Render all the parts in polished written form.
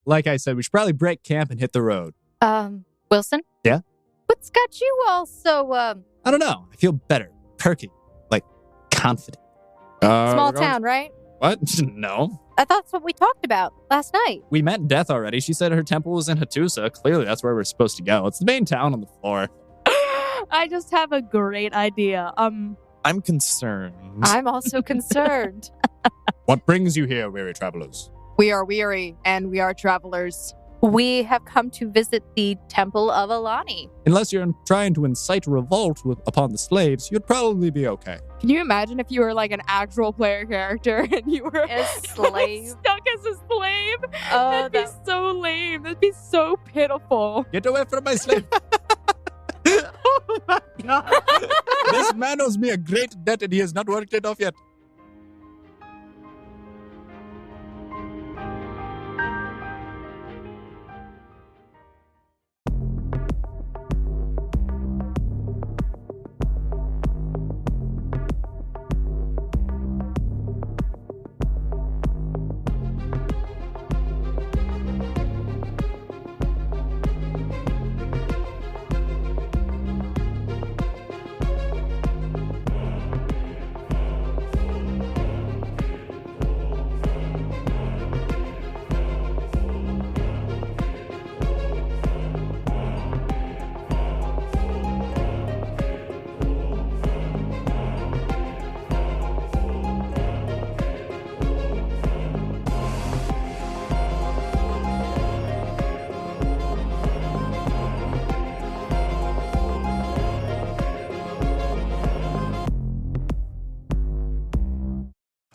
like I said, we should probably break camp and hit the road. Wilson? Yeah? What's got you all so, I don't know. I feel better. Perky. Like, confident. small town, right? What? No. I thought that's what we talked about last night. We met Death already. She said her temple was in Hattusa. Clearly, that's where we're supposed to go. It's the main town on the floor. I just have a great idea. I'm concerned. I'm also concerned. What brings you here, weary travelers? We are weary and we are travelers. We have come to visit the Temple of Alani. Unless you're trying to incite revolt upon the slaves, you'd probably be okay. Can you imagine if you were like an actual player character and you were A slave? stuck as a slave? Oh, That'd be so lame. That'd be so pitiful. Get away from my slave. Oh my god. This man owes me a great debt and he has not worked it off yet.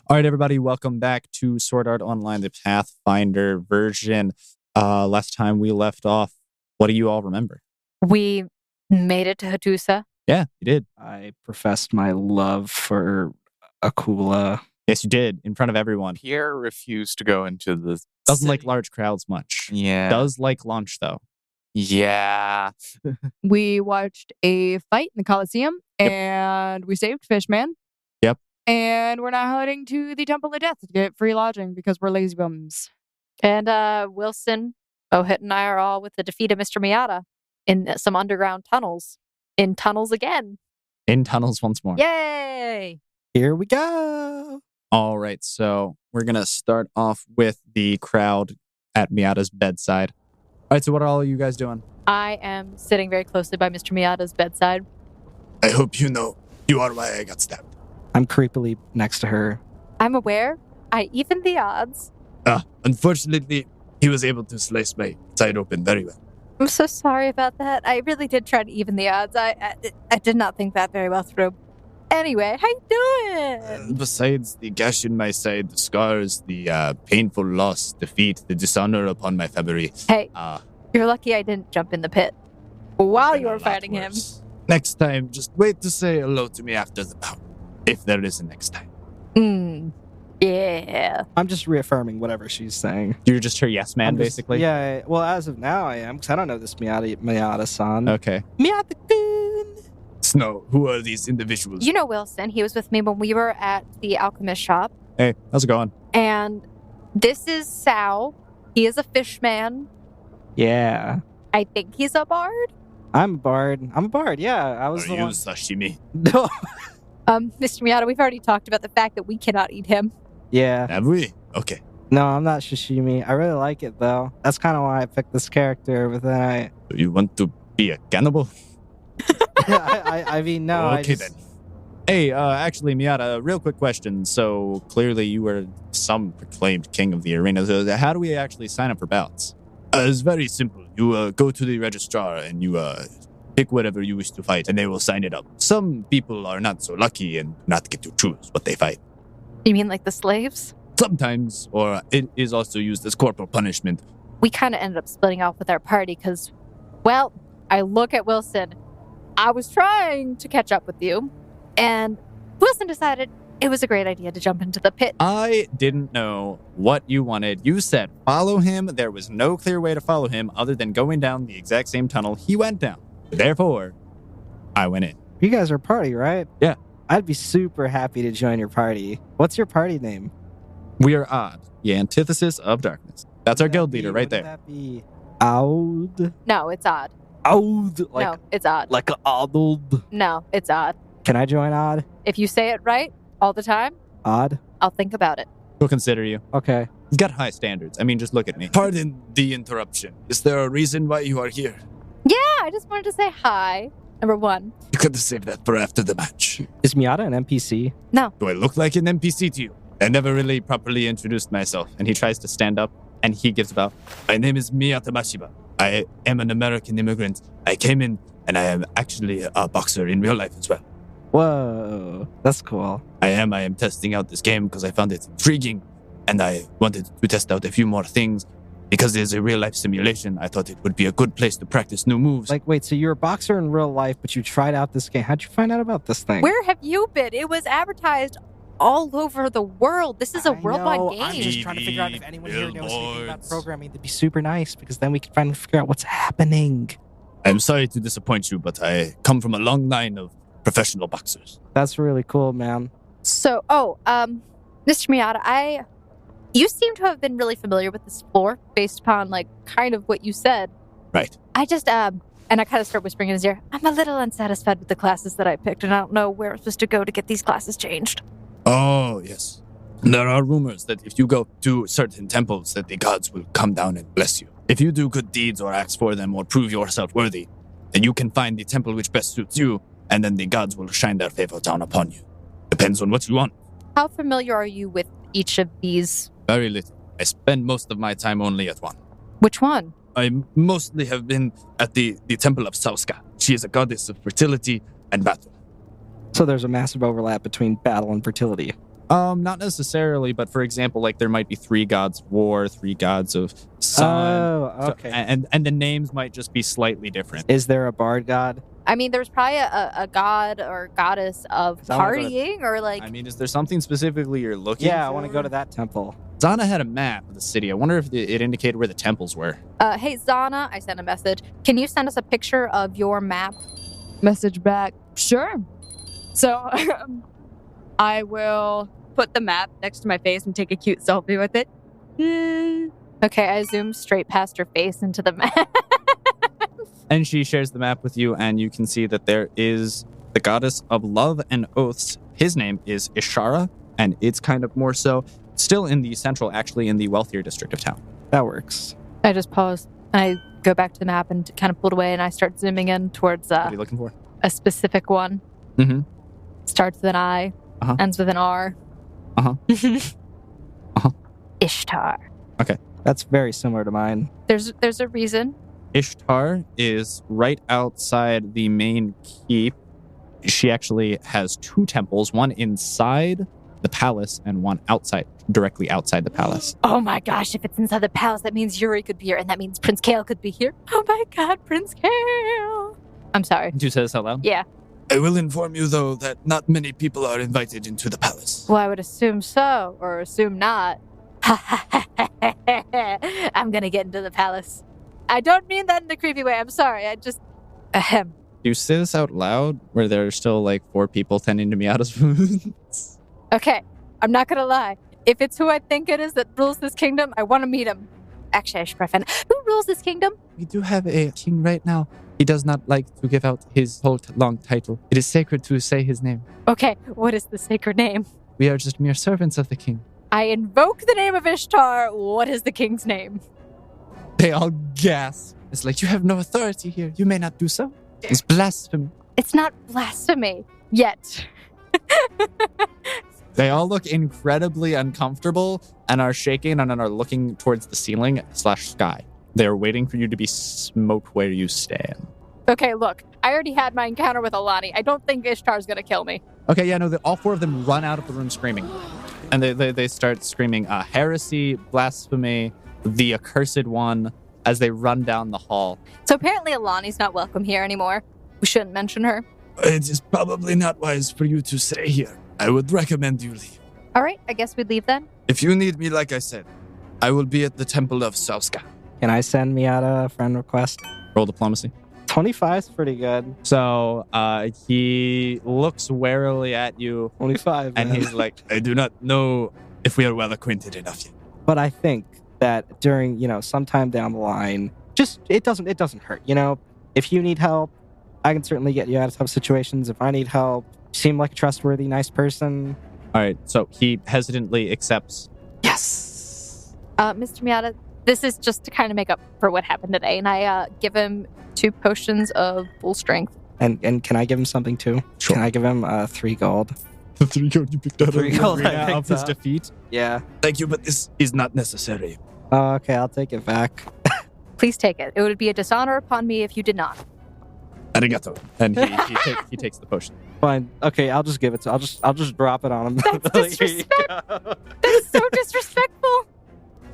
All right, everybody, welcome back to Sword Art Online, the Pathfinder version. Last time we left off, what do you all remember? We made it to Hattusa. Yeah, you did. I professed my love for Akula. Yes, you did, in front of everyone. Pierre refused to go into the Doesn't like city. large crowds much. Yeah. Does like lunch, though. Yeah. We watched a fight in the Coliseum and we saved Fishman. Yep. And we're now heading to the Temple of Death to get free lodging because we're lazy bums. And Wilson, Ohit, and I are all with the defeat of Mr. Miata in some underground tunnels. In tunnels again. In tunnels once more. Yay! Here we go. All right, so we're going to start off with the crowd at Miata's bedside. All right, so what are all of you guys doing? I am sitting very closely by Mr. Miata's bedside. I hope you know you are why I got stabbed. I'm creepily next to her. I'm aware. I evened the odds. Unfortunately, he was able to slice my side open very well. I'm so sorry about that. I really did try to even the odds. I did not think that very well through. Anyway, how you doing? Besides the gash in my side, the scars, the painful loss, defeat, the dishonor upon my family. Hey, you're lucky I didn't jump in the pit while you were fighting him. Next time, just wait to say hello to me after the bout. If there is a next time. Yeah. I'm just reaffirming whatever she's saying. You're just her yes man, basically? Yeah, well, as of now, I am, because I don't know this Miata-san. Okay. Miata-kun! Snow, who are these individuals? You know Wilson. He was with me when we were at the alchemist shop. Hey, how's it going? And this is Sal. He is a fish man. Yeah. I think he's a bard. I'm a bard, yeah. I was Are the you one. sashimi? No. Mr. Miata, we've already talked about the fact that we cannot eat him. Yeah. Have we? Okay. No, I'm not sashimi. I really like it, though. That's kind of why I picked this character, but then I... So you want to be a cannibal? I mean, no. Okay, then. Hey, actually, Miata, real quick question. So, clearly you were some proclaimed king of the arena. So how do we actually sign up for bouts? It's very simple. You go to the registrar and you pick whatever you wish to fight, and they will sign it up. Some people are not so lucky and not get to choose what they fight. You mean like the slaves? Sometimes, or it is also used as corporal punishment. We kind of ended up splitting off with our party because, well, I look at Wilson. I was trying to catch up with you, and Wilson decided it was a great idea to jump into the pit. I didn't know what you wanted. You said follow him. There was no clear way to follow him other than going down the exact same tunnel he went down. Therefore, I went in. You guys are a party, right? Yeah. I'd be super happy to join your party. What's your party name? We are odd, the antithesis of darkness. That's our Would that guild be- leader right wouldn't there. that be Aud? No, it's odd. Aud? Like, No, it's odd. like a Aud? No, it's odd. Can I join Odd? If you say it right all the time, Odd? I'll think about it. We'll consider you. Okay. He's got high standards. I mean, just look at me. Pardon the interruption. Is there a reason why you are here? Yeah, I just wanted to say hi. Number one. You could have saved that for after the match. Is Miata an NPC? Do I look like an NPC to you? I never really properly introduced myself. And he tries to stand up and he gives about, my name is Miyata Mashiba. I am an American immigrant. I came in and I am actually a boxer in real life as well. Whoa. That's cool. I am testing out this game because I found it intriguing and I wanted to test out a few more things. Because it is a real life simulation, I thought it would be a good place to practice new moves. Like, wait, so you're a boxer in real life, but you tried out this game. How'd you find out about this thing? Where have you been? It was advertised all over the world. This is a worldwide game. I'm just trying to figure out if anyone here knows anything about Billboards. programming. That'd be super nice because then we can finally figure out what's happening. I'm sorry to disappoint you, but I come from a long line of professional boxers. That's really cool, man. So, Mr. Miata, you seem to have been really familiar with this floor based upon, like, kind of what you said. Right. I just, and I kind of start whispering in his ear, I'm a little unsatisfied with the classes that I picked, and I don't know where I'm supposed to go to get these classes changed. Oh, yes. There are rumors that if you go to certain temples, that the gods will come down and bless you. If you do good deeds or acts for them or prove yourself worthy, then you can find the temple which best suits you, and then the gods will shine their favor down upon you. Depends on what you want. How familiar are you with each of these? Very little. I spend most of my time only at one. Which one? I mostly have been at the temple of Sauska. She is a goddess of fertility and battle. So there's a massive overlap between battle and fertility. Not necessarily, but for example, like there might be 3 gods of war, 3 gods of sun. Oh, okay. And the names might just be slightly different. Is there a bard god? I mean, there's probably a god or goddess of I wanna go to- partying or like. I mean, is there something specifically you're looking Yeah, I for? want to go to that temple. Zana had a map of the city. I wonder if it indicated where the temples were. Hey, Zana, I sent a message. Can you send us a picture of your map? Message back. Sure. So I will put the map next to my face and take a cute selfie with it. Okay, I zoom straight past her face into the map. And she shares the map with you, and you can see that there is the goddess of love and oaths. His name is Ishara, and it's kind of more so still in the central, actually in the wealthier district of town. That works. I just paused. I go back to the map and kind of pulled away, and I start zooming in towards What are you looking for? a specific one. Mm-hmm. Starts with an I, Uh-huh. ends with an R. Uh-huh. Uh-huh. Ishtar. That's very similar to mine. There's a reason. Ishtar is right outside the main keep. She actually has 2 temples, one inside the palace and one outside, directly outside the palace. Oh my gosh, if it's inside the palace, that means Yuri could be here, and that means Prince Kale could be here. Oh my god, Prince Kale. I'm sorry. Did you say this out loud? Yeah. I will inform you, though, that not many people are invited into the palace. Well, I would assume so, or assume not. I'm gonna get into the palace. I don't mean that in a creepy way. I'm sorry. I just... Ahem. Do you say this out loud where there are still like 4 people tending to Miata's wounds? Okay, I'm not gonna lie. If it's who I think it is that rules this kingdom, I want to meet him. Actually, I should probably find out. Who rules this kingdom? We do have a king right now. He does not like to give out his whole long title. It is sacred to say his name. Okay, what is the sacred name? We are just mere servants of the king. I invoke the name of Ishtar. What is the king's name? They all gasp. It's like, you have no authority here. You may not do so. It's blasphemy. It's not blasphemy. Yet. They all look incredibly uncomfortable and are shaking and are looking towards the ceiling / sky. They're waiting for you to be smoked where you stand. Okay, look. I already had my encounter with Alani. I don't think Ishtar's gonna kill me. Okay, yeah, no, all 4 of them run out of the room screaming. And they start screaming heresy, blasphemy, the accursed one, as they run down the hall. So apparently Alani's not welcome here anymore. We shouldn't mention her. It is probably not wise for you to stay here. I would recommend you leave. All right, I guess we'd leave then. If you need me, like I said, I will be at the Temple of Sauska. Can I send Miata a friend request? Roll diplomacy. 25 is pretty good. So he looks warily at you, 25, and man. he's like, I do not know if we are well acquainted enough yet. But I think that during, sometime down the line, just it doesn't hurt. If you need help, I can certainly get you out of tough situations. If I need help, you seem like a trustworthy, nice person. All right, so he hesitantly accepts. Yes. Mr. Miata, this is just to kind of make up for what happened today, and I give him 2 potions of full strength. And can I give him something too? Sure. Can I give him 3 gold? The 3 gold you picked out 3 gold I of picked his up. defeat. Yeah. Thank you, but this is not necessary. Oh, okay, I'll take it back. Please take it. It would be a dishonor upon me if you did not. Arigato. And he takes the potion. Fine. Okay, I'll just give it to. I'll just drop it on him. That's disrespectful. That's so disrespectful.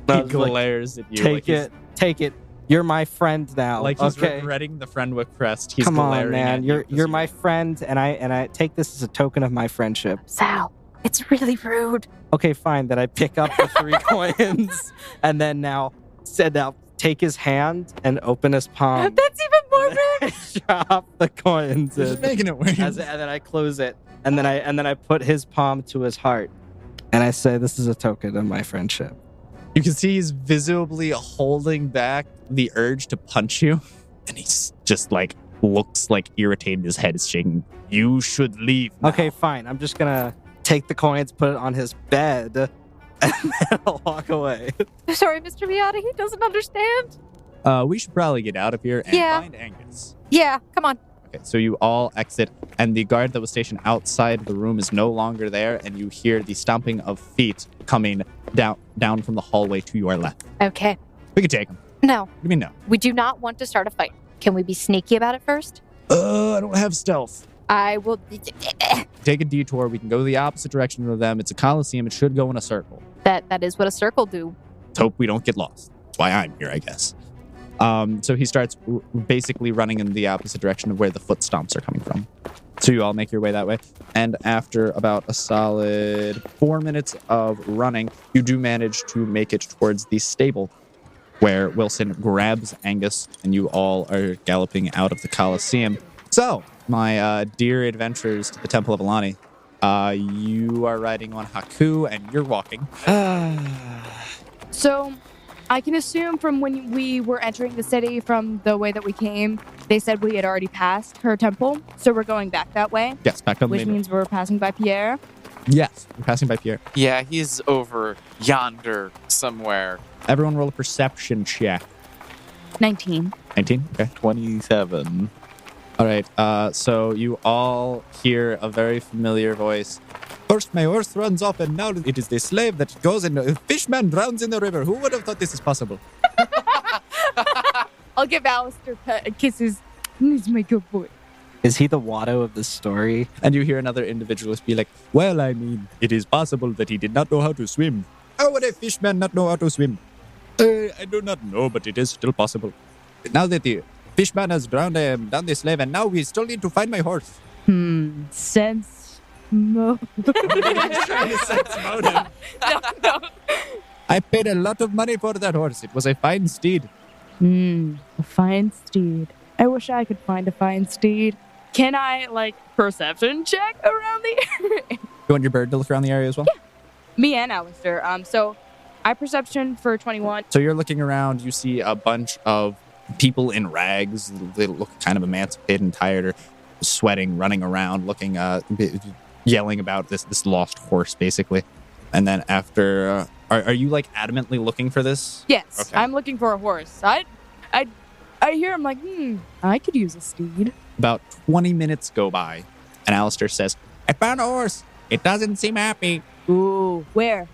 No, He it's like, glares at you. take it. You're my friend now. Like he's okay. regretting the friend crest. He's Come on, glaring man. at You're you. my friend, and I take this as a token of my friendship. Sal, it's really rude. Okay, fine. Then I pick up the 3 coins, and then now take his hand and open his palm. That's even more rude. Drop the coins You're in. just making it weird. And then I close it, and then I put his palm to his heart, and I say, "This is a token of my friendship." You can see he's visibly holding back the urge to punch you. And he's just like, looks like irritated. His head is shaking. You should leave now. Okay, fine. I'm just gonna take the coins, put it on his bed, and then I'll walk away. Sorry, Mr. Miata, he doesn't understand. We should probably get out of here and Yeah. find Angus. Yeah, come on. Okay, so you all exit, and the guard that was stationed outside the room is no longer there, and you hear the stomping of feet coming down from the hallway to your left. Okay. We can take him. No, What do you mean no? we do not want to start a fight. Can we be sneaky about it first? I don't have stealth. I will. Take a detour. We can go the opposite direction of them. It's a coliseum. It should go in a circle. That is what a circle do. Let's hope we don't get lost. That's why I'm here, I guess. So he starts basically running in the opposite direction of where the foot stomps are coming from. So you all make your way that way. And after about a solid 4 minutes of running, you do manage to make it towards the stable where Wilson grabs Angus and you all are galloping out of the Coliseum. So, my dear adventurers to the Temple of Alani, you are riding on Haku and you're walking. So, I can assume from when we were entering the city, from the way that we came, they said we had already passed her temple. So we're going back that way, Yes, back on the which main means we're passing by Pierre. road. Yes, you're passing by Pierre. Yeah, he's over yonder somewhere. Everyone roll a perception check. 19. 19? Okay. 27. All right. So you all hear a very familiar voice. First my horse runs off and now it is the slave that goes and a fishman drowns in the river. Who would have thought this is possible? I'll give Alistair kisses. He's my good boy. Is he the Watto of this story? And you hear another individualist be like, well, I mean, it is possible that he did not know how to swim. How would a fishman not know how to swim? I do not know, but it is still possible. Now that the fishman has drowned the slave, and now we still need to find my horse. Sense. Mo. He's trying to sense motive. No. I paid a lot of money for that horse. It was a fine steed. A fine steed. I wish I could find a fine steed. Can I, perception check around the area? You want your bird to look around the area as well? Yeah. Me and Alistair. So I perception for 21. So you're looking around, you see a bunch of people in rags. They look kind of emancipated and tired or sweating, running around, looking, yelling about this lost horse, basically. And then after, are you adamantly looking for this? Yes, Okay. I'm looking for a horse. I hear him I could use a steed. About 20 minutes go by, and Alistair says, I found a horse. It doesn't seem happy. Ooh, where?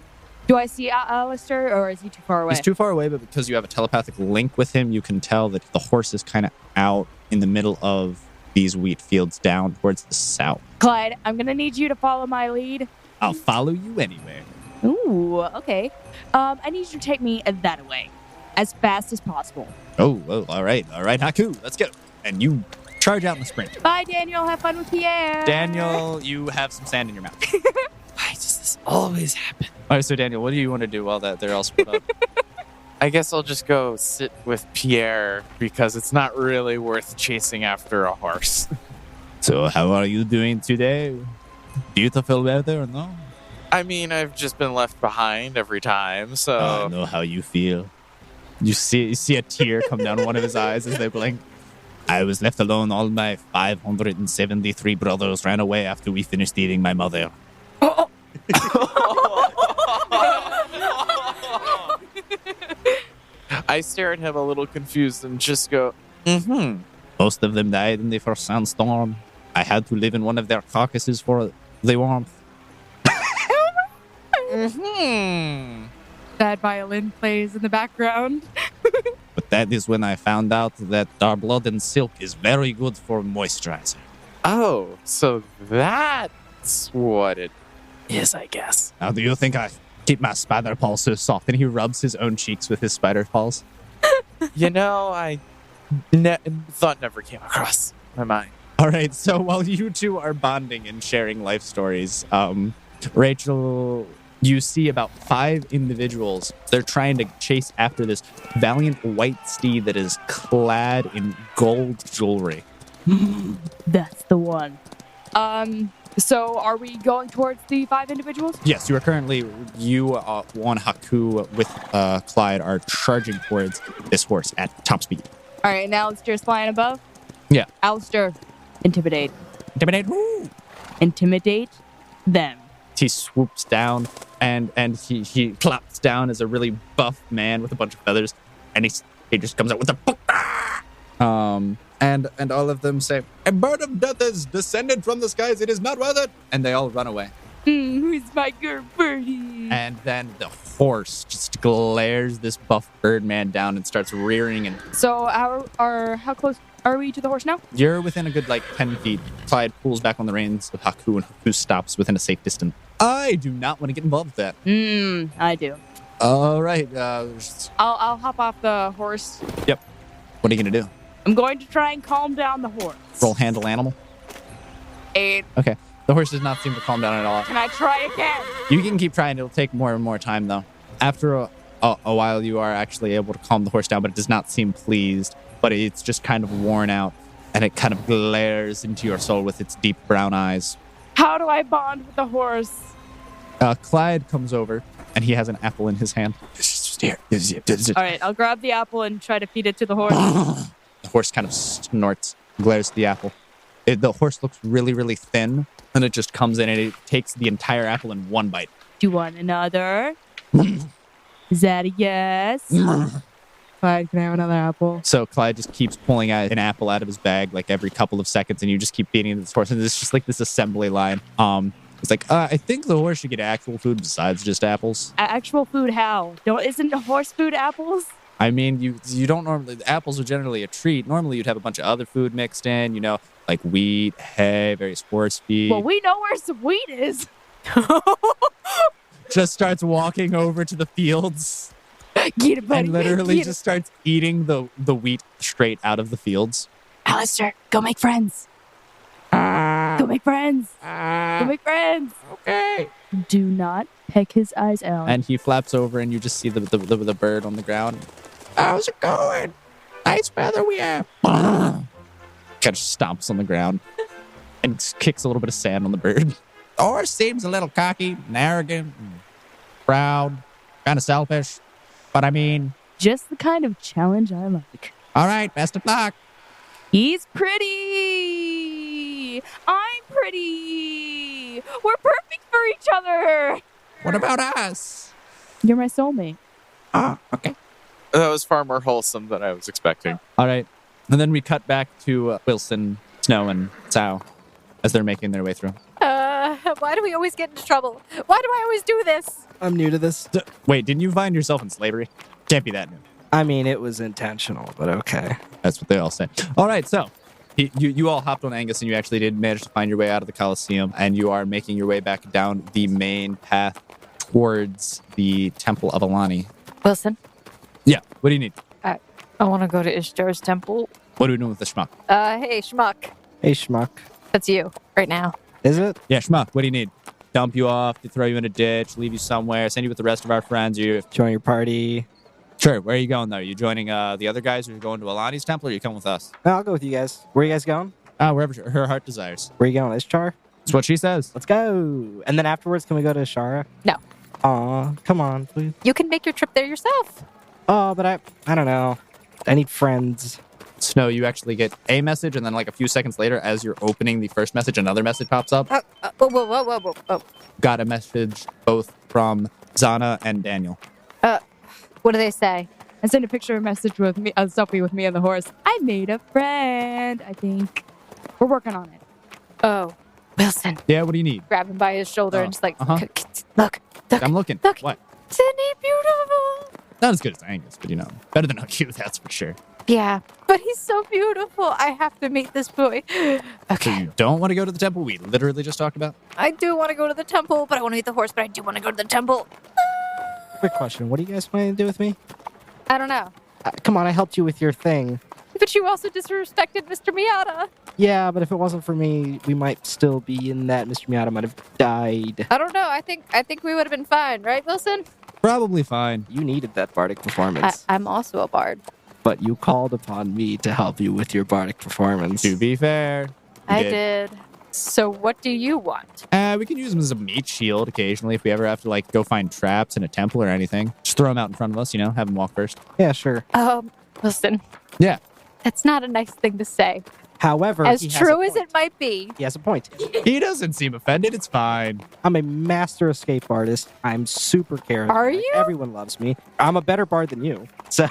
Do I see Alistair, or is he too far away? He's too far away, but because you have a telepathic link with him, you can tell that the horse is kind of out in the middle of these wheat fields down towards the south. Clyde, I'm gonna need you to follow my lead. I'll follow you anywhere. Ooh, okay. I need you to take me that way, as fast as possible. Oh, all right, Haku, let's go. And you charge out in the sprint. Bye, Daniel. Have fun with Pierre. Daniel, you have some sand in your mouth. Why does this always happen? All right, so Daniel, what do you want to do while they're all split up? I guess I'll just go sit with Pierre because it's not really worth chasing after a horse. So how are you doing today? Beautiful weather or no? I mean, I've just been left behind every time, so. I know how you feel. You see a tear come down one of his eyes as they blink. I was left alone. All my 573 brothers ran away after we finished eating my mother. I stare at him a little confused and just go, Most of them died in the first sandstorm. I had to live in one of their carcasses for the warmth. That violin plays in the background. But that is when I found out that our blood and silk is very good for moisturizer. Oh, so that's what it is, I guess. Now, do you think I keep my spider paws so soft? And he rubs his own cheeks with his spider paws. You know, I thought never came across my mind. All right, so while you two are bonding and sharing life stories, Rachel, you see about 5 individuals. They're trying to chase after this valiant white steed that is clad in gold jewelry. That's the one. So are we going towards the 5 individuals? Yes, you are currently, one Haku with Clyde are charging towards this horse at top speed. All right, now Alistair's flying above? Yeah. Alistair, intimidate. Intimidate. Woo! Intimidate them. He swoops down and he plops down as a really buff man with a bunch of feathers, and he just comes out with a and all of them say, "A bird of death has descended from the skies. It is not worth it," and they all run away. Who's my good birdie? And then the horse just glares this buff bird man down and starts rearing. And So how close are we to the horse now? you're within a good 10 feet. Clyde pulls back on the reins of Haku, and Haku stops within a safe distance. I do not want to get involved with that. I do. All right. I'll hop off the horse. Yep. What are you going to do? I'm going to try and calm down the horse. Roll handle animal? 8. Okay. The horse does not seem to calm down at all. Can I try again? You can keep trying. It'll take more and more time, though. After a while, you are actually able to calm the horse down, but it does not seem pleased. But it's just kind of worn out, and it kind of glares into your soul with its deep brown eyes. How do I bond with the horse? Clyde comes over, and he has an apple in his hand. Here. All right, I'll grab the apple and try to feed it to the horse. The horse kind of snorts, glares at the apple. The horse looks really, really thin, and it just comes in and it takes the entire apple in one bite. Do you want another? Is that a yes? Clyde, can I have another apple? So Clyde just keeps pulling out an apple out of his bag every couple of seconds, and you just keep feeding this horse. And it's just this assembly line. It's I think the horse should get actual food besides just apples. Actual food how? Isn't horse food apples? I mean, you don't normally, apples are generally a treat. Normally you'd have a bunch of other food mixed in, like wheat, hay, various horse feed. Well, we know where some wheat is. Just starts walking over to the fields. Get it, buddy. And literally Get it. just starts eating the wheat straight out of the fields. Alistair, go make friends. Go make friends. Go make friends. Okay. Do not peck his eyes out. And he flaps over, and you just see the bird on the ground. How's it going? Nice weather we have. Kind of stomps on the ground and kicks a little bit of sand on the bird. The horse seems a little cocky and arrogant, and proud, kind of selfish. But I mean, Just the kind of challenge I like. all right, best of luck. He's pretty. I'm pretty. We're perfect for each other. What about us? You're my soulmate. Ah, okay. That was far more wholesome than I was expecting. All right. And then we cut back to Wilson, Snow, and Sao as they're making their way through. Why do we always get into trouble? Why do I always do this? I'm new to this. Wait, didn't you find yourself in slavery? Can't be that new. I mean, it was intentional, but okay. That's what they all say. All right, so you all hopped on Angus, and you actually did manage to find your way out of the Colosseum, and you are making your way back down the main path towards the Temple of Alani. Wilson, Yeah, what do you need? I want to go to Ishtar's temple. What are we doing with the schmuck? Hey, Schmuck. Hey, schmuck. That's you right now. Is it? Yeah, schmuck, what do you need? Dump you off, to throw you in a ditch, leave you somewhere, send you with the rest of our friends. Join your party. Sure, where are you going, though? Are you joining the other guys who are going to Alani's temple, or are you coming with us? No, I'll go with you guys. Where are you guys going? Wherever her heart desires. Where are you going? Ishtar? That's what she says. Let's go. And then afterwards, can we go to Shara? No. Aw, come on, please. You can make your trip there yourself. Oh, but I don't know. I need friends. Snow, you actually get a message, and then like a few seconds later, as you're opening the first message, another message pops up. Whoa. Got a message both from Zana and Daniel. What do they say? I sent a picture of a message with me, a selfie with me and the horse. I made a friend, I think. We're working on it. Oh, Wilson. Yeah, what do you need? Grab him by his shoulder and just like, uh-huh. Look. I'm looking. Look. What? Isn't he beautiful? Not as good as Angus, but better than Hugh, that's for sure. Yeah, but he's so beautiful. I have to meet this boy. So Okay. you don't want to go to the temple we literally just talked about? I do want to go to the temple, but I want to meet the horse, but I do want to go to the temple. Quick question. What do you guys plan to do with me? I don't know. Come on, I helped you with your thing. But you also disrespected Mr. Miata. Yeah, but if it wasn't for me, we might still be in that. Mr. Miata might have died. I don't know. I think we would have been fine, right, Wilson? Probably fine. You needed that bardic performance, I'm also a bard. but you called upon me to help you with your bardic performance. To be fair, you I did. So what do you want? We can use them as a meat shield occasionally if we ever have to like go find traps in a temple or anything. Just throw them out in front of us, have them walk first. Yeah, sure. Wilson. Yeah. That's not a nice thing to say. However, As he has true a as it point. might be. He has a point. He doesn't seem offended. It's fine. I'm a master escape artist. I'm super charismatic. Are you? Everyone loves me. I'm a better bard than you. So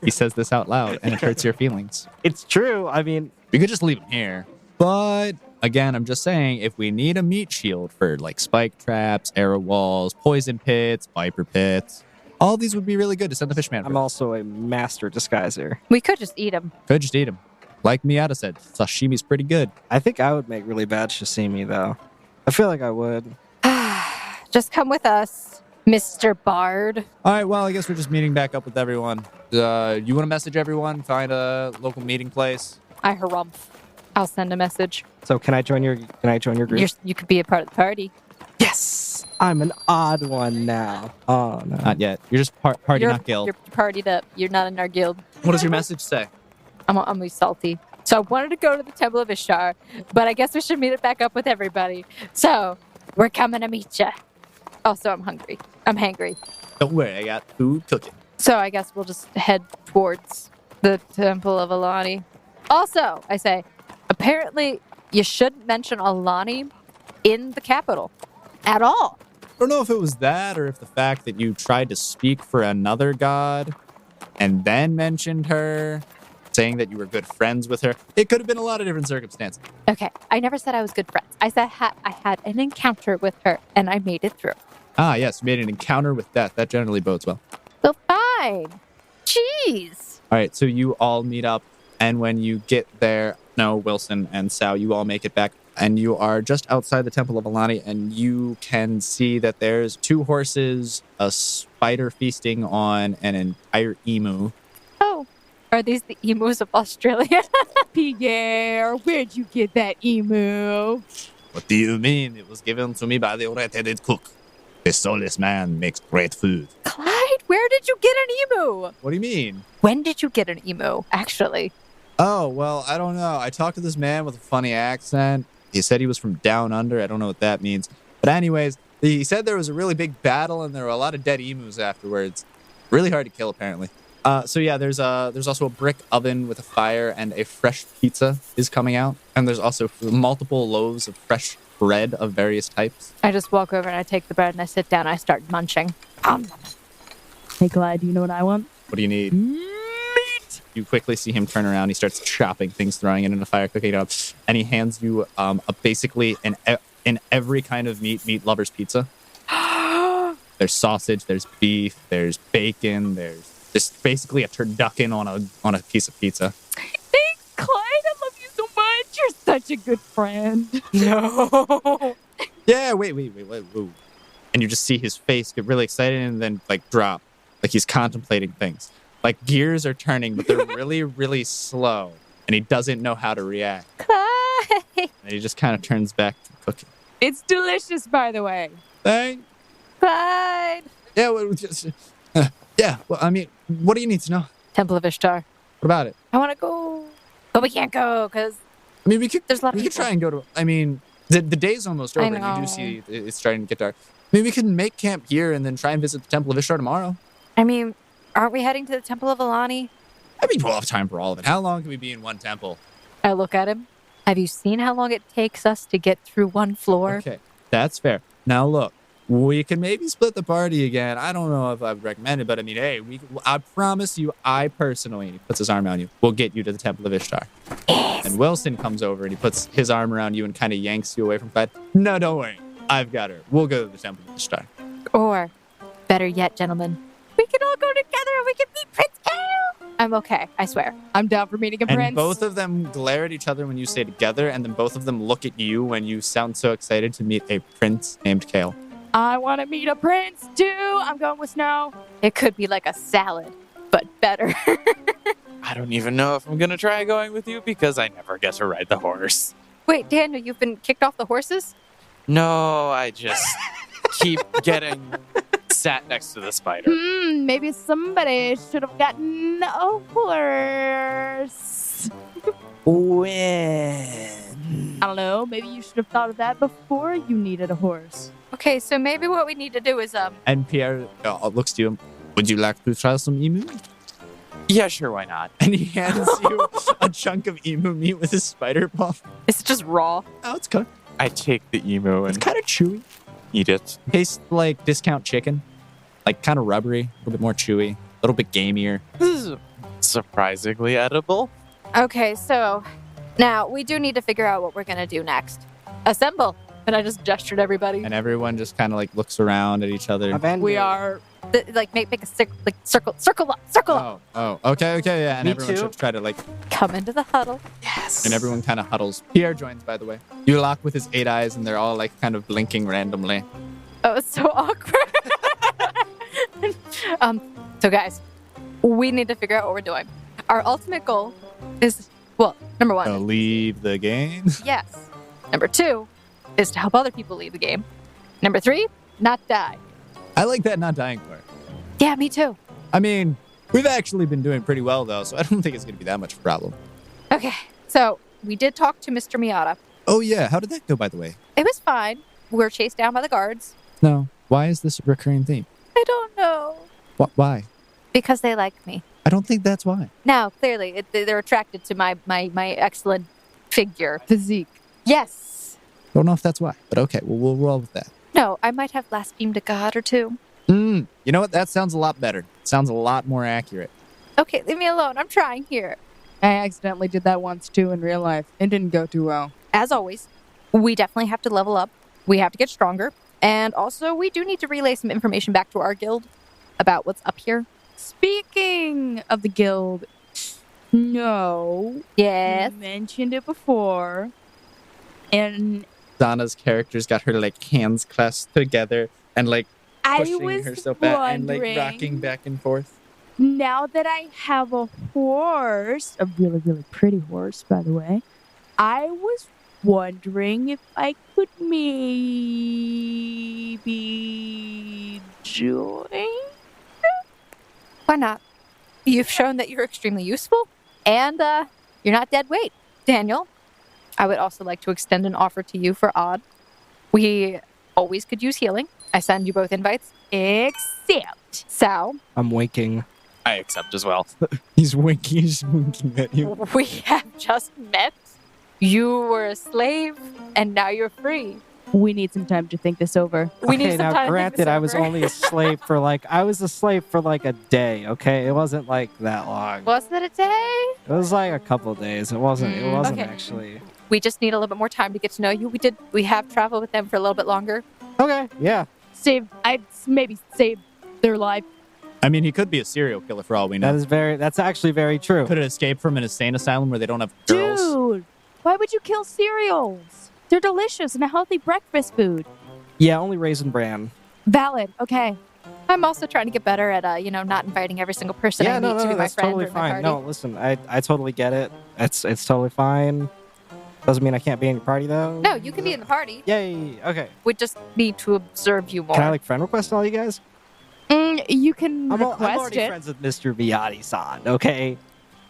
He says this out loud and it hurts your feelings. it's true. I mean, We could just leave him here. But again, I'm just saying, if we need a meat shield for like spike traps, arrow walls, poison pits, viper pits, all these would be really good to send the fishman. I'm also a master disguiser. We could just eat him. Could just eat him. Like Miata said, sashimi's pretty good. I think I would make really bad sashimi, though. I feel like I would. Just come with us, Mr. Bard. All right, well, I guess we're just meeting back up with everyone. You want to message everyone? Find a local meeting place? I harumph. I'll send a message. So can I join your group? You could be a part of the party. Yes! I'm an odd one now. Oh, no. Not yet. You're just party, you're, not guild. You're partied up. You're not in our guild. What does your message say? I'm really salty. So I wanted to go to the Temple of Ishtar, but I guess we should meet it back up with everybody. So we're coming to meet you. Also, I'm hungry. I'm hangry. Don't worry, I got food cooking. So I guess we'll just head towards the Temple of Alani. Also, I say, apparently you shouldn't mention Alani in the capital at all. I don't know if it was that or if the fact that you tried to speak for another god and then mentioned her, saying that you were good friends with her. It could have been a lot of different circumstances. Okay, I never said I was good friends. I said I had an encounter with her and I made it through. Ah, yes, you made an encounter with death. That generally bodes well. So fine. Jeez. All right, so you all meet up, and when you get there, no, Wilson and Sal, you all make it back, and you are just outside the Temple of Alani, and you can see that there's 2 horses, a spider feasting on an entire emu. Oh, are these the emus of Australia? Pierre, where'd you get that emu? What do you mean? It was given to me by the red-headed cook. The soulless man makes great food. Clyde, where did you get an emu? What do you mean? When did you get an emu, actually? Oh, well, I don't know. I talked to this man with a funny accent. He said he was from down under. I don't know what that means. But anyways, he said there was a really big battle and there were a lot of dead emus afterwards. Really hard to kill, apparently. So yeah, there's also a brick oven with a fire and a fresh pizza is coming out. And there's also multiple loaves of fresh bread of various types. I just walk over and I take the bread and I sit down and I start munching. Hey, Clyde, do you know what I want? What do you need? Meat! You quickly see him turn around. He starts chopping things, throwing it in the fire, cooking it up. And he hands you basically in every kind of meat lover's pizza. There's sausage, there's beef, there's bacon, there's just basically a turducken on a piece of pizza. Thanks, Clyde. I love you so much. You're such a good friend. No. Yeah, wait. Whoa. And you just see his face get really excited and then like drop. Like he's contemplating things. Like gears are turning, but they're really, really slow. And he doesn't know how to react. Clyde. And he just kind of turns back to cooking. It's delicious, by the way. Thank. Clyde. Yeah, well, I mean, what do you need to know? Temple of Ishtar. What about it? I want to go. But we can't go because I mean, we could there's a lot of we could people. try and go to. I mean, The day's almost I over, and you do know. see it's starting to get dark. Maybe we can make camp here and then try and visit the Temple of Ishtar tomorrow. I mean, aren't we heading to the Temple of Alani? I mean, we'll have time for all of it. How long can we be in one temple? I look at him. Have you seen how long it takes us to get through one floor? Okay, that's fair. Now look, we can maybe split the party again. I don't know if I would recommend it, but I mean, hey, I promise you, I personally, and he puts his arm around you, will get you to the Temple of Ishtar. Yes. And Wilson comes over and he puts his arm around you and kind of yanks you away from Clyde. No, don't worry. I've got her. We'll go to the Temple of Ishtar. Or, better yet, gentlemen, we can all go together and we can meet Prince Kale. I'm okay, I swear. I'm down for meeting a And prince. both of them glare at each other when you say together, and then both of them look at you when you sound so excited to meet a prince named Kale. I want to meet a prince too. I'm going with Snow. It could be like a salad, but better. I don't even know if I'm gonna try going with you because I never get to ride the horse. Wait, Daniel, you've been kicked off the horses? No, I just keep getting sat next to the spider. Maybe somebody should have gotten a horse. When? I don't know. Maybe you should have thought of that before you needed a horse. Okay, so maybe what we need to do is, And Pierre looks to you. Would you like to try some emu? Yeah, sure, why not? And he hands you a chunk of emu meat with his spider paw. it's just raw. Oh, it's good. I take the emu It's and kind of chewy. eat it. Tastes like discount chicken. Like kind of rubbery, a little bit more chewy, a little bit gamier. This is surprisingly edible. Okay, so now we do need to figure out what we're going to do next. Assemble. And I just gestured everybody. And everyone just kind of like looks around at each other. We are. Make a circle up. Oh, okay, yeah. And Me everyone too. should try to like, Come into the huddle. Yes. and everyone kind of huddles. Pierre joins, by the way. You lock with his 8 eyes, and they're all like kind of blinking randomly. Oh, it's so awkward. So guys, we need to figure out what we're doing. Our ultimate goal is, well, number one, To leave the game. yes. Number two is to help other people leave the game. Number three, not die. I like that not dying part. Yeah, me too. I mean, we've actually been doing pretty well though, so I don't think it's going to be that much of a problem. Okay, so we did talk to Mr. Miata. Oh yeah, how did that go, by the way? It was fine. We were chased down by the guards. No, why is this a recurring theme? I don't know. Why? Because they like me. I don't think that's why. Now, clearly, they're attracted to my excellent figure. Physique. Yes. Don't know if that's why, but okay, well, we'll roll with that. No, I might have blasphemed a god or two. You know what? That sounds a lot better. Sounds a lot more accurate. Okay, leave me alone. I'm trying here. I accidentally did that once too in real life. It didn't go too well. As always, we definitely have to level up. We have to get stronger. And also, we do need to relay some information back to our guild about what's up here. Speaking of the guild, no. Yes. You mentioned it before. And Zana's character's got her like hands clasped together and like I pushing was herself back and like wondering, rocking back and forth. now that I have a horse, a really, really pretty horse, by the way, I was wondering if I could maybe join. Why not? You've shown that you're extremely useful, and you're not dead weight. Daniel, I would also like to extend an offer to you for Odd. We always could use healing. I send you both invites. Except Sal, I'm winking. I accept as well. He's winking at you. we have just met. You were a slave, and now you're free. we need some time to think this over. We need Okay, some now time to think granted, this I was over. only a slave for like a day. Okay, it wasn't like that long. Was that a day? It was like a couple of days. It wasn't. It wasn't Okay. actually. We just need a little bit more time to get to know you. We have traveled with them for a little bit longer. Okay, yeah. I'd maybe save their life. I mean, he could be a serial killer for all we know. That's actually very true. Could have escaped from an insane asylum where they don't have girls. Dude, why would you kill cereals? They're delicious and a healthy breakfast food. Yeah, only Raisin Bran. Valid. Okay. I'm also trying to get better at, not inviting every single person I Yeah, meet no, to be my that's friend totally or my fine. party. No, listen, I totally get it. It's totally fine. Doesn't mean I can't be in your party though. No, you can be in the party. Yay. Okay. We just need to observe you more. Can I like friend request all you guys? You can I'm request already it. friends with Mr. Miyagi-san. Okay.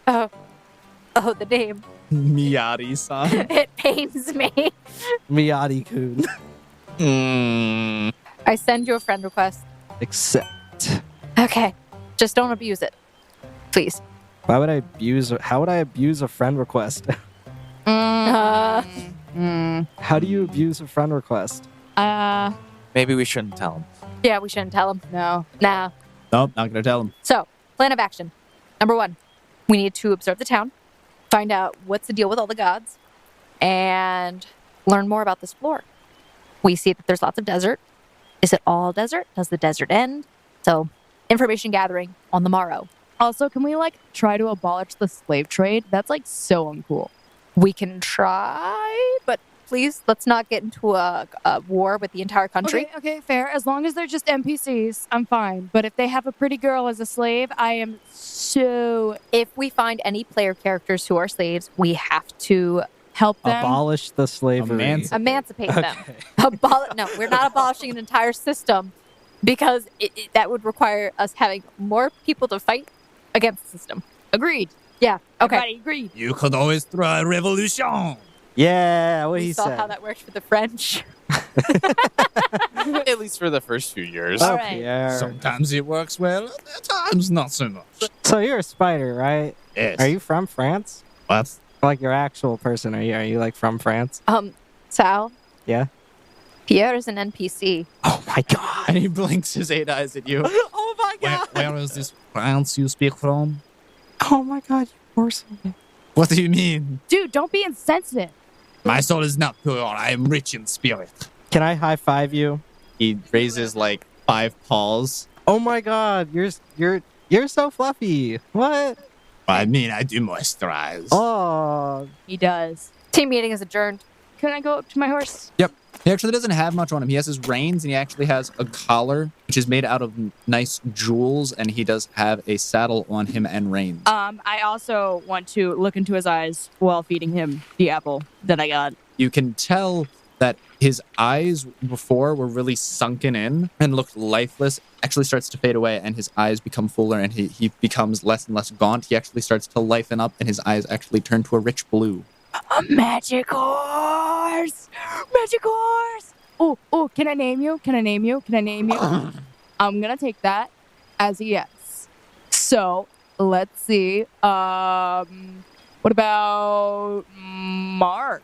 Oh, the name. Miyari-san. It pains me. Miyadi-kun. I send you a friend request. Accept. Okay. Just don't abuse it. Please. How would I abuse a friend request? Uh, How do you abuse a friend request? Maybe we shouldn't tell him. yeah, we shouldn't tell him. No. Nah. Nope, not gonna tell him. So, plan of action. Number 1, we need to observe the town, find out what's the deal with all the gods, and learn more about this floor. We see that there's lots of desert. Is it all desert? Does the desert end? So, information gathering on the morrow. Also, can we try to abolish the slave trade? That's so uncool. We can try, but please, let's not get into a war with the entire country. Okay, fair. As long as they're just NPCs, I'm fine. But if they have a pretty girl as a slave, I am so If we find any player characters who are slaves, we have to help them. Abolish the slavery. emancipate them. Okay. No, we're not abolishing an entire system because that would require us having more people to fight against the system. Agreed. Yeah. Okay. Everybody agreed. You could always throw a revolution. Yeah, what We he saw said. how that worked for the French. At least for the first few years. Oh, All right. Pierre. Sometimes it works well, at times not so much. So you're a spider, right? Yes. Are you from France? What? Like your actual person? Are you from France? Sal. Yeah. Pierre is an NPC. Oh my god. And he blinks his 8 eyes at you. Oh my god. Where is this France you speak from? Oh my god, you poor soul. What do you mean? Dude, don't be insensitive. My soul is not pure. I am rich in spirit. Can I high five you? He raises 5 paws. Oh my god, you're so fluffy. What? I mean, I do moisturize. Oh. He does. Team meeting is adjourned. Can I go up to my horse? He actually doesn't have much on him. He has his reins and he actually has a collar, which is made out of nice jewels, and he does have a saddle on him and reins. I also want to look into his eyes while feeding him the apple that I got. You can tell that his eyes before were really sunken in and looked lifeless, actually starts to fade away, and his eyes become fuller and he becomes less and less gaunt. He actually starts to lifen up and his eyes actually turn to a rich blue. A magic horse! Magic horse! Oh, can I name you? Can I name you? Can I name you? I'm gonna take that as a yes. So, let's see. What about Mark?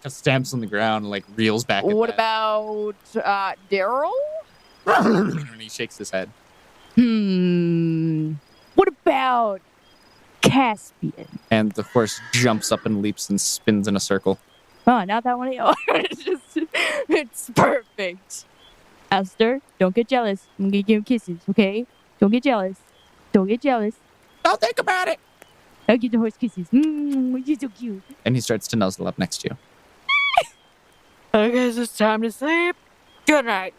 Just stamps on the ground and reels back. What about Daryl? And he shakes his head. What about Caspian? And the horse jumps up and leaps and spins in a circle. Oh, not that one of yours. It's perfect. Esther, don't get jealous. I'm gonna give you kisses, okay? Don't get jealous. Don't get jealous. Don't think about it. I'll give the horse kisses. You're so cute. And he starts to nuzzle up next to you. I guess it's time to sleep. Good night.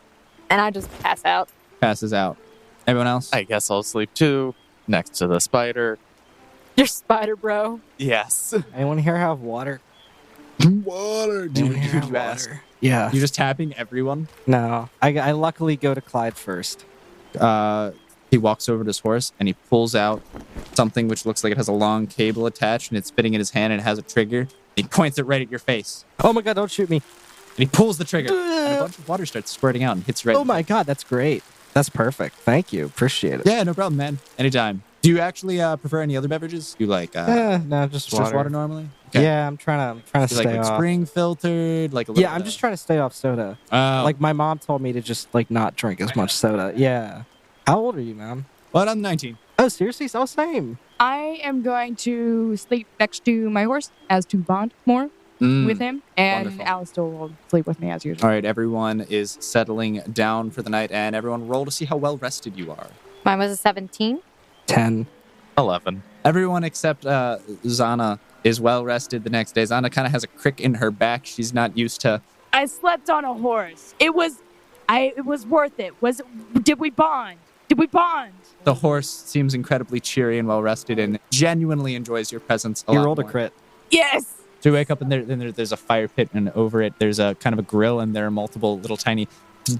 And I just pass out. Passes out. Everyone else? I guess I'll sleep too, next to the spider. You're spider, bro. Yes. Anyone here have water? Water. Anyone here have ask? water? Yeah. You're just tapping everyone? No. I luckily go to Clyde first. He walks over to his horse and he pulls out something which looks like it has a long cable attached and it's fitting in his hand and it has a trigger. He points it right at your face. Oh my god, don't shoot me. And he pulls the trigger. And a bunch of water starts squirting out and hits you right. Oh my god, that's great. That's perfect. Thank you. Appreciate it. Yeah, no problem, man. Anytime. Do you actually prefer any other beverages? You like No, just just water. water normally? Okay. Yeah, I'm trying to You stay like off. spring filtered, like a little Yeah, I'm just trying to stay off soda. like My mom told me to just not drink as much soda. Yeah. How old are you, ma'am? but I'm 19. Oh, seriously? So same. I am going to sleep next to my horse as to bond more with him, and Wonderful. Alistair will sleep with me as usual. All right, everyone is settling down for the night, and everyone roll to see how well rested you are. Mine was a 17. 10. 11. Everyone except Zana is well rested the next day. Zana kind of has a crick in her back. She's not used to. I slept on a horse. It was worth it. Did we bond? Did we bond? The horse seems incredibly cheery and well rested and genuinely enjoys your presence a lot You rolled a more. crit. Yes. So you wake up and there's a fire pit, and over it there's a kind of a grill, and there are multiple little tiny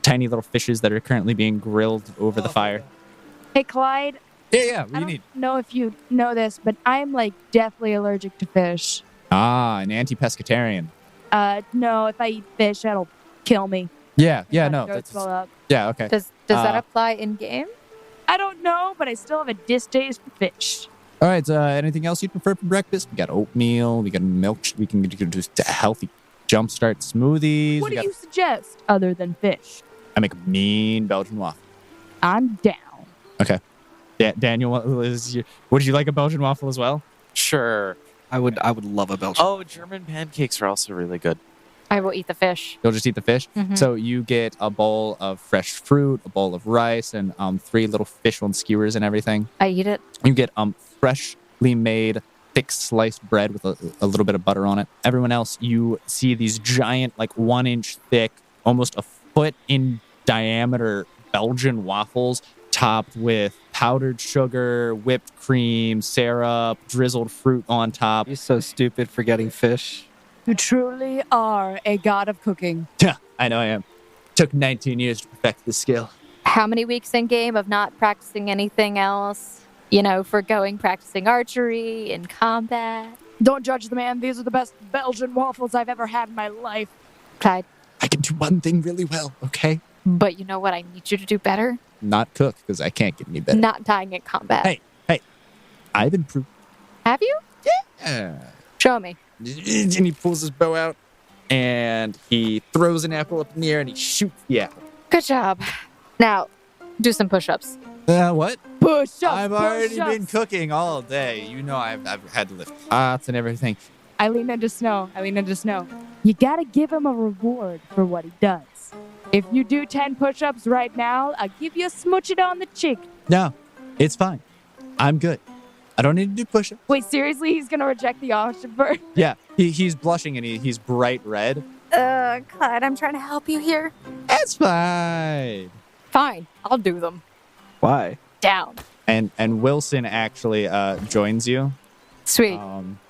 little fishes that are currently being grilled over the fire. Hey, Clyde, Yeah, what do I you don't need? know if you know this, but I'm like deathly allergic to fish. Ah, an anti-pescatarian. No, if I eat fish, that'll kill me. Yeah, My no. throat swell up. Yeah, okay. Does that Uh, apply in game? I don't know, but I still have a distaste for fish. All right, anything else you'd prefer for breakfast? We got oatmeal, we got milk, we can do just a healthy jumpstart smoothies. What do you suggest other than fish? I make a mean Belgian waffle. I'm down. Okay. Yeah, Daniel, would you like a Belgian waffle as well? Sure. I would love a Belgian. Oh, German pancakes are also really good. I will eat the fish. You'll just eat the fish? Mhm. So you get a bowl of fresh fruit, a bowl of rice, and 3 little fish on skewers and everything. I eat it. You get freshly made thick sliced bread with a little bit of butter on it. Everyone else, you see these giant, like 1-inch thick, almost a foot in diameter Belgian waffles topped with powdered sugar, whipped cream, syrup, drizzled fruit on top. You're so stupid for getting fish. You truly are a god of cooking. Yeah, I know I am. Took 19 years to perfect this skill. How many weeks in game of not practicing anything else? You know, practicing archery and combat. Don't judge the man. These are the best Belgian waffles I've ever had in my life. Clyde, I can do one thing really well, okay? but you know what I need you to do better? Not cook, because I can't get any better. Not dying in combat. Hey. I've improved. Have you? Show me. And he pulls his bow out, and he throws an apple up in the air, and he shoots the apple. Good job. Now, do some push-ups. What? Push up. I've already been cooking all day. You know I've had to lift pots and everything. I lean into snow. You gotta give him a reward for what he does. If you do 10 push-ups right now, I'll give you a smooch it on the cheek. No, it's fine. I'm good. I don't need to do push-ups. Wait, seriously? He's gonna reject the offer? Yeah, he's blushing and he's bright red. Clyde, I'm trying to help you here. That's fine. Fine, I'll do them. Why? Down. And Wilson actually joins you. Sweet.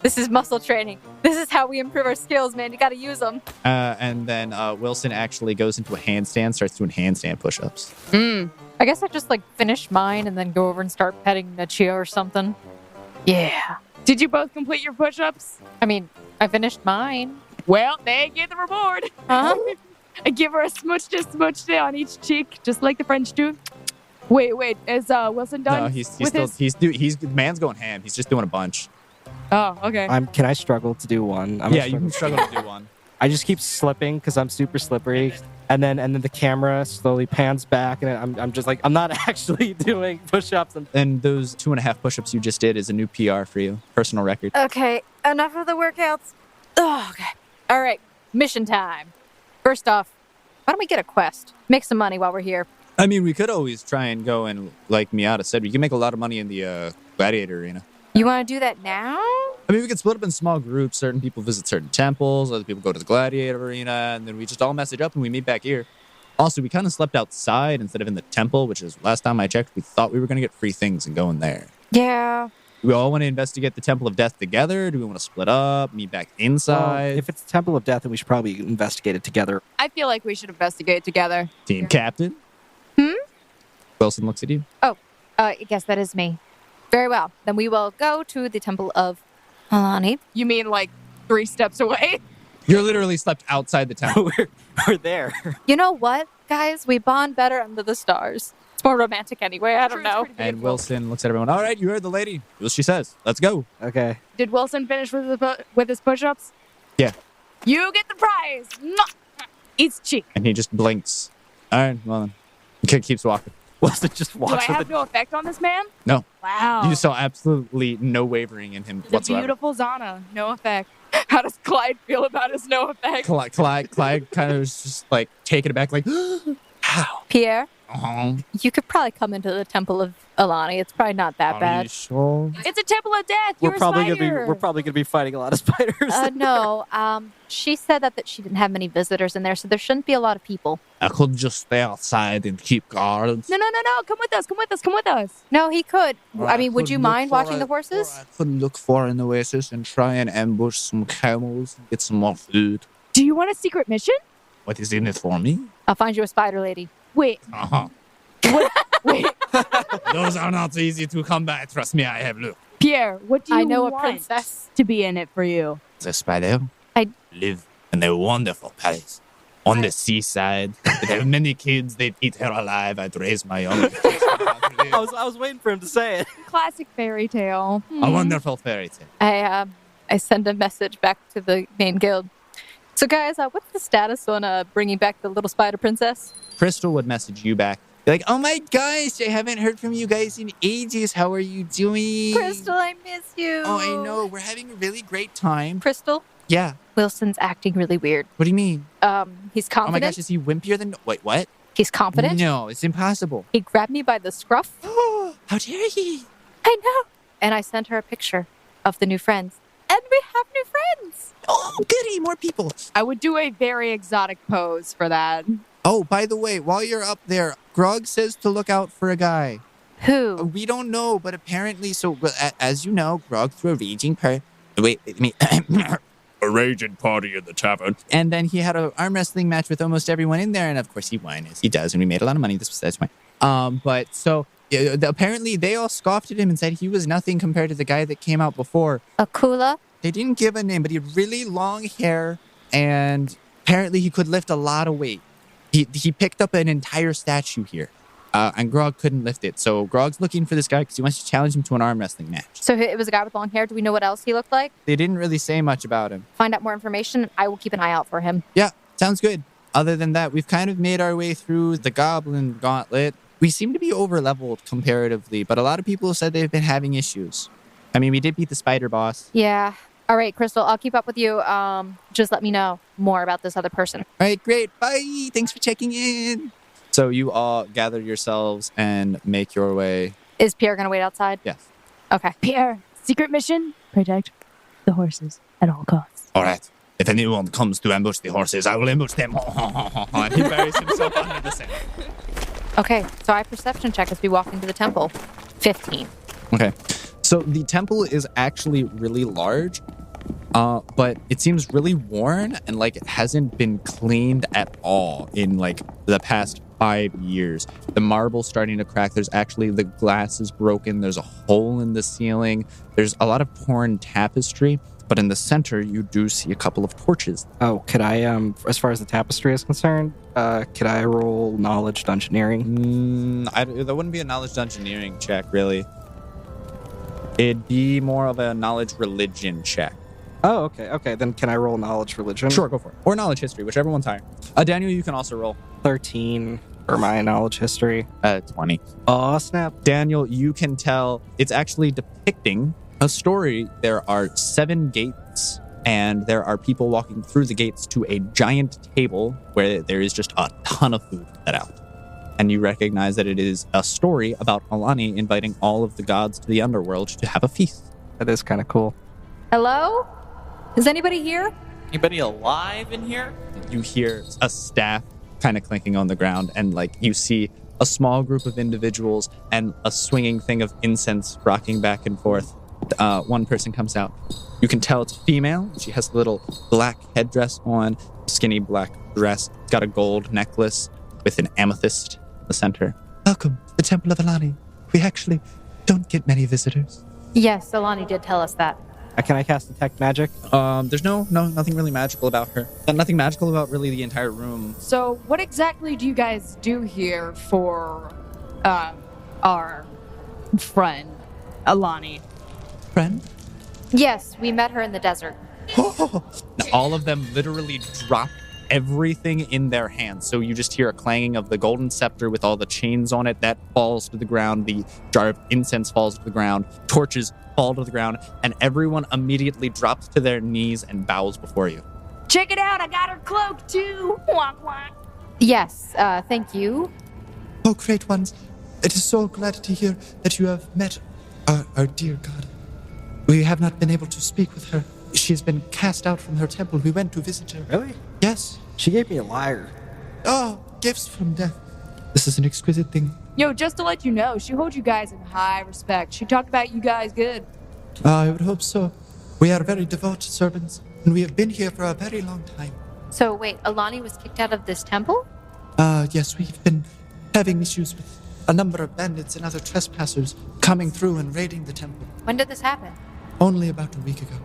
This is muscle training. This is how we improve our skills, man. You gotta use them. And then Wilson actually goes into a handstand, starts doing handstand push-ups. I guess I just finish mine and then go over and start petting Nachia or something. Yeah. Did you both complete your push-ups? I mean, I finished mine. Well, they get the reward. Huh? I give her a smooch on each cheek, just like the French do. Wait, is Wilson done? No, the man's going ham. He's just doing a bunch. Oh, okay. Can I struggle to do one? You can struggle to do one. I just keep slipping because I'm super slippery, and then the camera slowly pans back, and I'm just like, I'm not actually doing push-ups. And those 2.5 push-ups you just did is a new PR for you, personal record. Okay, enough of the workouts. Oh, okay. All right, mission time. First off, why don't we get a quest? Make some money while we're here. I mean, we could always try and go and, like Miata said, we can make a lot of money in the gladiator arena. You want to do that now? I mean, we could split up in small groups. Certain people visit certain temples. Other people go to the gladiator arena. And then we just all message up and we meet back here. Also, we kind of slept outside instead of in the temple, which is, last time I checked, we thought we were going to get free things and go in there. Yeah. Do we all want to investigate the Temple of Death together? Do we want to split up, meet back inside? Well, if it's Temple of Death, then we should probably investigate it together. I feel like we should investigate together. Team captain? Wilson looks at you. I guess that is me. Very well. Then we will go to the Temple of Alani. You mean 3 steps away? You're literally slept outside the temple. We're there. You know what, guys? We bond better under the stars. It's more romantic anyway. I don't know. And Wilson looks at everyone. All right, you heard the lady. Do what she says. Let's go. Okay. Did Wilson finish with his push-ups? Yeah. You get the prize. Mwah! Eats cheek. And he just blinks. All right, well then. The kid keeps walking. Wilson just Do I walks with have no effect on this man? No. Wow. You saw absolutely no wavering in him The whatsoever. beautiful Zana. No effect. How does Clyde feel about his no effect? Clyde kind of is just taken aback, how? Pierre, Uh-huh. you could probably come into the Temple of Alani. It's probably not that Are you bad. sure? It's a temple of death. We're You're probably a spider. gonna be fighting a lot of spiders. No. She said that she didn't have many visitors in there, so there shouldn't be a lot of people. I could just stay outside and keep guards. No. Come with us. No, he could. Or I mean, would could you look mind for watching the or horses? I could look for an oasis and try and ambush some camels and get some more food. Do you want a secret mission? What is in it for me? I'll find you a spider lady. Wait. Uh-huh. Wait. Those are not easy to come by. Trust me, I have looked. Pierre, what do you I know a want princess. to be in it for you? The spider I- live in a wonderful palace on the seaside. They have many kids. They'd eat her alive. I'd raise my own. I was waiting for him to say it. Classic fairy tale. A wonderful fairy tale. I send a message back to the main guild. So guys, what's the status on bringing back the little spider princess? Crystal would message you back. Be like, oh my gosh, I haven't heard from you guys in ages. How are you doing? Crystal, I miss you. Oh, I know. We're having a really great time. Crystal, Yeah. Wilson's acting really weird. What do you mean? He's Oh my confident. gosh, is he wimpier than... Wait, what? He's confident. No, it's impossible. He grabbed me by the scruff. How dare he? I know. And I sent her a picture of the new friends. And we have new friends. Oh, goody, more people. I would do a very exotic pose for that. Oh, by the way, while you're up there, Grog says to look out for a guy. Who? We don't know, but apparently, as you know, Grog threw a raging a raging party in the tavern. And then he had an arm wrestling match with almost everyone in there, and of course he won, as he does, and we made a lot of money. That's why. Apparently they all scoffed at him and said he was nothing compared to the guy that came out before. Akula? They didn't give a name, but he had really long hair, and apparently he could lift a lot of weight. He picked up an entire statue here, and Grog couldn't lift it. So Grog's looking for this guy because he wants to challenge him to an arm wrestling match. So it was a guy with long hair. Do we know what else he looked like? They didn't really say much about him. Find out more information. I will keep an eye out for him. Yeah, sounds good. Other than that, we've kind of made our way through the Goblin Gauntlet. We seem to be over-leveled comparatively, but a lot of people said they've been having issues. I mean, we did beat the spider boss. Yeah. All right, Crystal, I'll keep up with you. Just let me know more about this other person. All right, great. Bye. Thanks for checking in. So you all gather yourselves and make your way. Is Pierre going to wait outside? Yes. Okay. Pierre, secret mission: protect the horses at all costs. All right. If anyone comes to ambush the horses, I will ambush them. And he buries himself under the sand. Okay, so I perception check as we walk into the temple. 15. Okay. So the temple is actually really large, but it seems really worn and like it hasn't been cleaned at all in like the past 5 years. The marble's starting to crack. There's actually, the glass is broken. There's a hole in the ceiling. There's a lot of torn tapestry, but in the center, you do see a couple of torches. Oh, could I, as far as the tapestry is concerned, could I roll knowledge dungeoneering? That wouldn't be a knowledge dungeoneering check, really. It'd be more of a knowledge religion check. Oh, okay. Okay, then can I roll knowledge religion? Sure, go for it. Or knowledge history, whichever one's higher. Daniel, you can also roll. 13 for my knowledge history. 20. Oh, snap. Daniel, you can tell it's actually depicting a story. There are 7 gates, and there are people walking through the gates to a giant table where there is just a ton of food set out. And you recognize that it is a story about Alani inviting all of the gods to the underworld to have a feast. That is kind of cool. Hello? Is anybody here? Anybody alive in here? You hear a staff kind of clinking on the ground, and like you see a small group of individuals and a swinging thing of incense rocking back and forth. One person comes out. You can tell it's female. She has a little black headdress on, skinny black dress. It's got a gold necklace with an amethyst in the center. Welcome to the Temple of Alani. We actually don't get many visitors. Yes, Alani did tell us that. Can I cast detect magic? There's nothing really magical about her. Nothing magical about really the entire room. So, what exactly do you guys do here for our friend, Alani? Friend? Yes, we met her in the desert. Now, all of them literally drop everything in their hands. So you just hear a clanging of the golden scepter with all the chains on it. That falls to the ground. The jar of incense falls to the ground. Torches fall to the ground. And everyone immediately drops to their knees and bows before you. Check it out, I got her cloak too! Wonk wonk. Yes, thank you. Oh, great ones. It is so glad to hear that you have met our dear god. We have not been able to speak with her. She has been cast out from her temple. We went to visit her. Really? Yes. She gave me a lyre. Oh, gifts from death. This is an exquisite thing. Yo, just to let you know, she holds you guys in high respect. She talked about you guys good. I would hope so. We are very devout servants, and we have been here for a very long time. So wait, Alani was kicked out of this temple? Yes, we've been having issues with a number of bandits and other trespassers coming through and raiding the temple When did this happen? only about a week ago.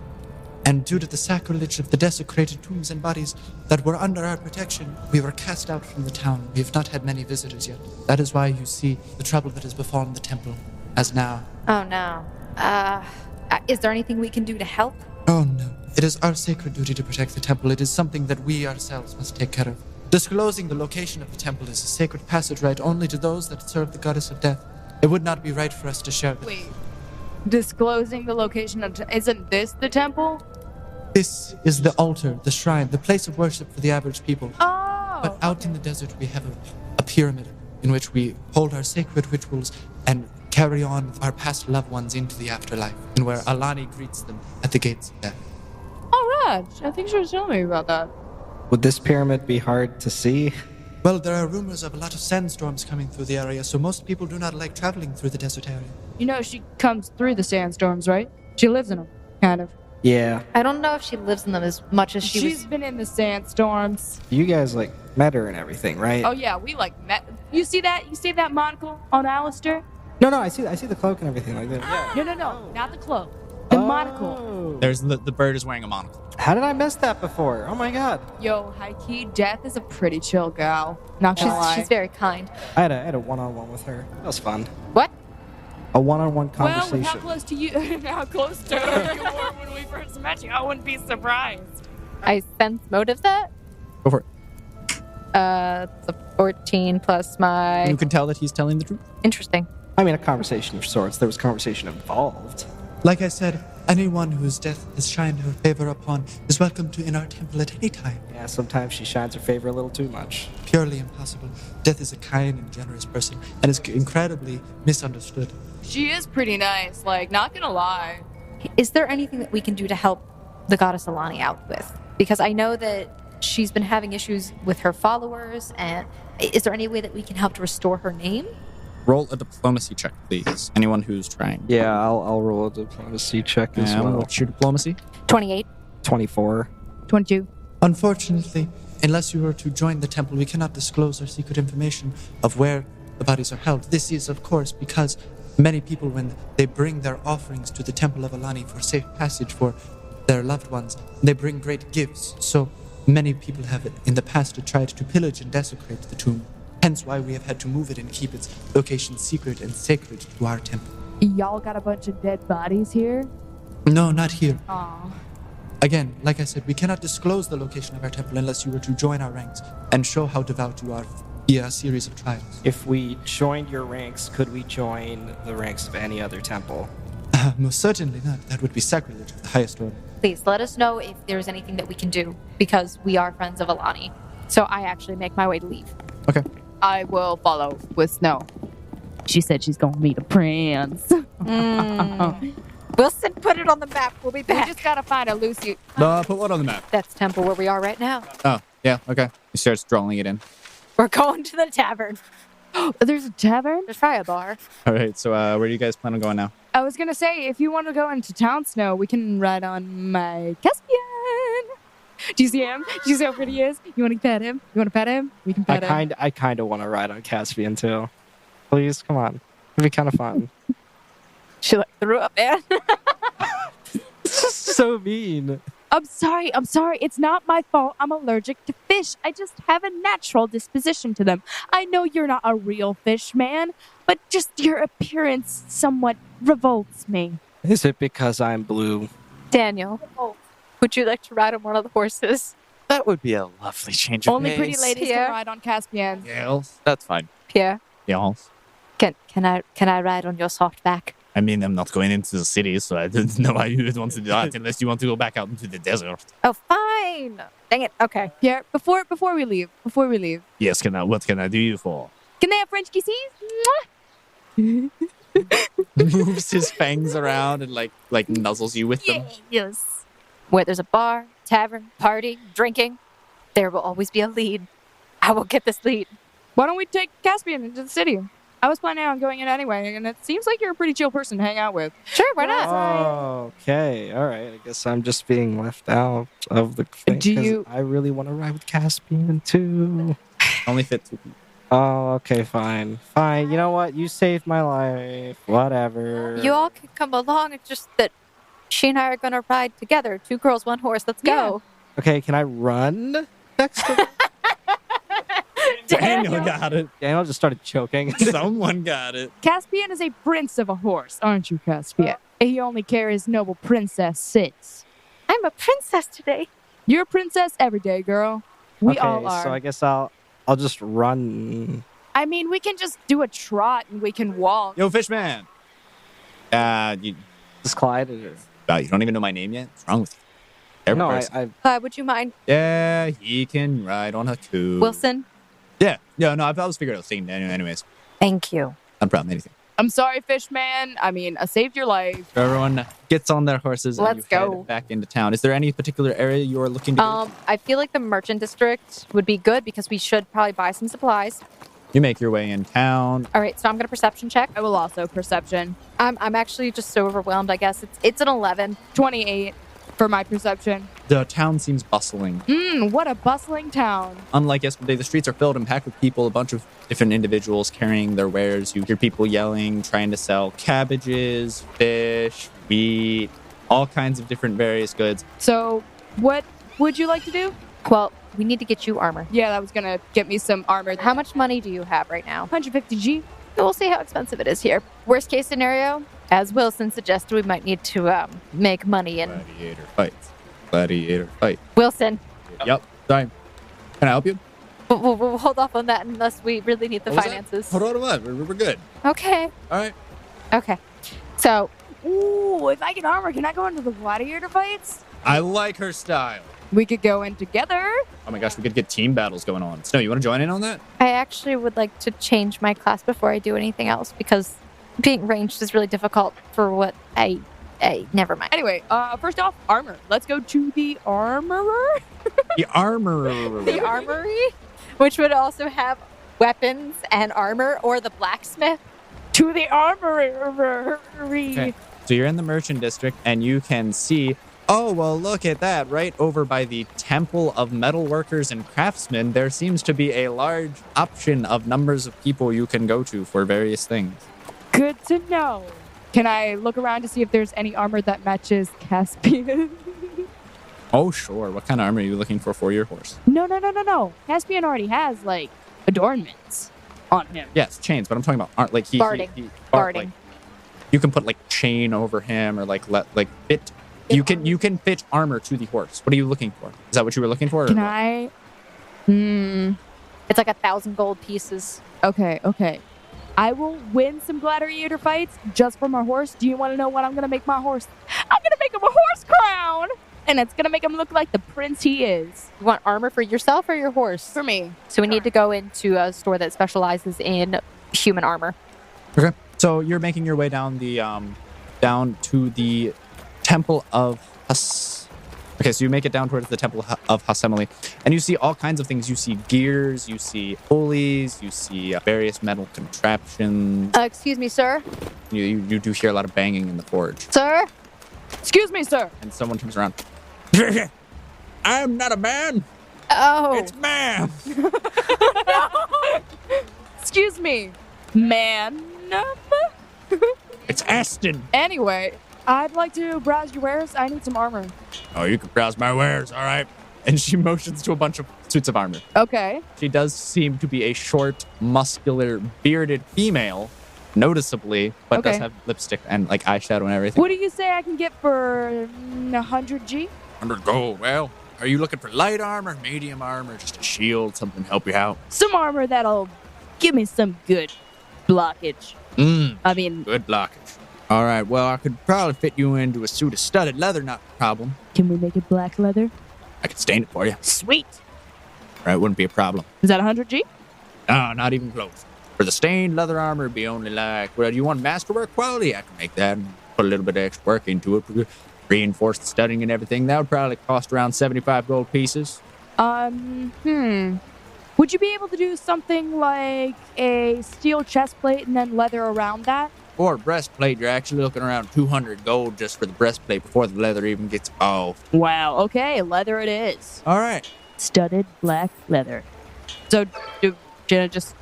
And due to the sacrilege of the desecrated tombs and bodies that were under our protection, we were cast out from the town. We have not had many visitors yet. That is why you see the trouble that has befallen the temple as now. Oh no. Is there anything we can do to help? Oh no. It is our sacred duty to protect the temple. It is something that we ourselves must take care of. Disclosing the location of the temple is a sacred passage right only to those that serve the goddess of death. It would not be right for us to share this. Wait. Disclosing the location of... Isn't this the temple? This is the altar, the shrine, the place of worship for the average people. Oh! But out in the desert, we have a pyramid in which we hold our sacred rituals and carry on our past loved ones into the afterlife, and where Alani greets them at the gates of death. Oh, Raj, I think she was telling me about that. Would this pyramid be hard to see? Well, there are rumors of a lot of sandstorms coming through the area, so most people do not like traveling through the desert area. You know, she comes through the sandstorms, right? She lives in them, kind of. Yeah. I don't know if she lives in them as much as She's been in the sandstorms. You guys, like, met her and everything, right? Oh, yeah, we, like, met. You see that? You see that monocle on Alistair? No, I see the cloak and everything like that. Yeah. No, not the cloak. The monocle. There's the bird is wearing a monocle. How did I miss that before? Oh my god. Yo, high-key, Death is a pretty chill gal. Not gonna lie. she's very kind. I had a one-on-one with her. That was fun. What? A one-on-one Well, conversation. with how close to you, how close to her you were when we first met you, I wouldn't be surprised. I sense motive that. Go for it. The 14 plus my... You can tell that he's telling the truth. Interesting. I mean, a conversation of sorts. There was conversation involved. Like I said, anyone whose death has shined her favor upon is welcome to in our temple at any time. Yeah, sometimes she shines her favor a little too much. Purely impossible. Death is a kind and generous person and is incredibly misunderstood. She is pretty nice, like, not gonna lie. Is there anything that we can do to help the goddess Alani out with? Because I know that she's been having issues with her followers, and is there any way that we can help to restore her name? Roll a diplomacy check, please. Anyone who's trying. Yeah, I'll roll a diplomacy check as And well. what's your diplomacy? 28. 24. 22. Unfortunately, unless you were to join the temple, we cannot disclose our secret information of where the bodies are held. This is, of course, because many people, when they bring their offerings to the temple of Alani for safe passage for their loved ones, they bring great gifts. So many people have in the past tried to pillage and desecrate the tomb. Hence why we have had to move it and keep its location secret and sacred to our temple. Y'all got a bunch of dead bodies here? No, not here. Aw. Again, like I said, we cannot disclose the location of our temple unless you were to join our ranks and show how devout you are via a series of trials. If we joined your ranks, could we join the ranks of any other temple? Most certainly not. That would be sacrilege of the highest order. Please let us know if there's anything that we can do, because we are friends of Alani. So I actually make my way to leave. Okay. I will follow with Snow. She said she's gonna meet a prince. Wilson, put it on the map. We'll be We back. just gotta find a Lucy. Put what on the map? That's temple where we are right now. Oh, yeah, okay. He starts drawing it in. We're going to the tavern. There's a tavern? Let's try a bar. All right, so where do you guys plan on going now? I was gonna say, if you want to go into town, Snow, we can ride on my Caspian. Do you see him? Do you see how pretty he is? You want to pet him? You want to pet him? We can pet him. I kind of want to ride on Caspian too. Please, come on. It'd be kind of fun. She like threw up, man. This is so mean. I'm sorry. It's not my fault. I'm allergic to fish. I just have a natural disposition to them. I know you're not a real fish man, but just your appearance somewhat revolts me. Is it because I'm blue? Daniel, would you like to ride on one of the horses? That would be a lovely change of Only pretty pace. ladies Yeah. can ride on Caspian. Yes. That's fine. Pierre, Yes. can I ride on your soft back? I mean, I'm not going into the city, so I don't know why you would want to do that unless you want to go back out into the desert. Oh, fine. Dang it. Okay. Pierre, before we leave, Yes, what can I do you for? can they have French kisses? Mwah! Moves his fangs around and like nuzzles you with them. Yes. Where there's a bar, tavern, party, drinking, there will always be a lead. I will get this lead. Why don't we take Caspian into the city? I was planning on going in anyway, and it seems like you're a pretty chill person to hang out with. Sure, why not? Oh, okay. All right. I guess I'm just being left out of the thing. Do 'cause you- I really want to ride with Caspian too. Only fit 2 people. Oh, okay, fine. Fine. You know what? You saved my life. Whatever. You all can come along. It's just that she and I are going to ride together. 2 girls, 1 horse. Let's go. Okay, can I run next to Daniel got it. Daniel just started choking. Someone got it. Caspian is a prince of a horse, aren't you, Caspian? He only carries noble princess sits. I'm a princess today. You're a princess every day, girl. We all are. So I guess I'll just run. I mean, we can just do a trot and we can walk. Yo, Fishman. You Is Clyde? Or... you don't even know my name yet? What's wrong with you? Every No, person. Would you mind? Yeah, he can ride on a coup. Wilson? Yeah. No, I was figuring out seeing Daniel anyways. Thank you. No problem, anything. I'm sorry, Fishman. I mean, I saved your life. Everyone gets on their horses and Let's you go. head back into town. Is there any particular area you are looking to go? I feel like the merchant district would be good because we should probably buy some supplies. You make your way in town. All right, so I'm going to perception check. I will also perception. I'm actually just so overwhelmed, I guess. It's an 11. 28 for my perception. The town seems bustling. What a bustling town. Unlike yesterday, the streets are filled and packed with people, a bunch of different individuals carrying their wares. You hear people yelling, trying to sell cabbages, fish, wheat, all kinds of different various goods. So, what would you like to do? Well, we need to get you armor. Yeah, that was gonna get me some armor. How much money do you have right now? 150 G. We'll see how expensive it is here. Worst case scenario, as Wilson suggested, we might need to make money and... Gladiator fights. Gladiator fight. Wilson, Yep. Sorry. Can I help you? we'll hold off on that unless we really need the What was that? finances. Hold on. We're good. Okay. All right. Okay. So, Ooh, if I get armor, can I go into the gladiator fights? I like her style. We could go in together. Oh my gosh, we could get team battles going on. Snow, you want to join in on that? I actually would like to change my class before I do anything else because being ranged is really difficult for what I never mind. Anyway, first off, armor. Let's go to the armorer. The armorer. The armory, which would also have weapons and armor, or the blacksmith. To the armorer. Okay. So you're in the merchant district and you can see, oh, well, look at that. Right over by the Temple of Metalworkers and Craftsmen, there seems to be a large option of numbers of people you can go to for various things. Good to know. Can I look around to see if there's any armor that matches Caspian? Oh, sure. What kind of armor are you looking for your horse? No. Caspian already has, like, adornments on him. Yes, chains, but I'm talking about aren't like Barding. Like, Barding. you can put like chain over him or like fit. You can fit armor to the horse. What are you looking for? Is that what you were looking for? or Can what? I? It's like 1,000 gold pieces. Okay. I will win some gladiator fights just for my horse. Do you want to know what I'm going to make my horse? I'm going to make him a horse crown. And it's going to make him look like the prince he is. You want armor for yourself or your horse? For me. So we need to go into a store that specializes in human armor. Okay. So you're making your way down to the Temple of Okay, so you make it down towards the Temple of Hasemeli, and you see all kinds of things. You see gears, you see pulleys, you see various metal contraptions. Excuse me, sir. You do hear a lot of banging in the forge. Sir? Excuse me, sir. And someone turns around. I'm not a man. Oh. It's ma'am. Excuse me, man. It's Aston. Anyway, I'd like to browse your wares. I need some armor. Oh, you can browse my wares, all right. And she motions to a bunch of suits of armor. Okay. She does seem to be a short, muscular, bearded female, noticeably, but does Okay. have lipstick and like eyeshadow and everything. What do you say I can get for 100 G? 100 gold. Well, are you looking for light armor, medium armor, just a shield, something to help you out? Some armor that'll give me some good blockage. I mean, Good blockage. All right, well, I could probably fit you into a suit of studded leather, not a problem. can we make it black leather? I could stain it for you. Sweet. All right, wouldn't be a problem. Is that 100 G? No, not even close. For the stained leather armor, it'd be only like, well, you want masterwork quality? I can make that and put a little bit of extra work into it. Reinforce the studding and everything. That would probably cost around 75 gold pieces. Would you be able to do something like a steel chest plate and then leather around that? For a breastplate, you're actually looking around 200 gold just for the breastplate before the leather even gets off. Wow. Okay, leather it is. All right. Studded black leather. So, do Jenna just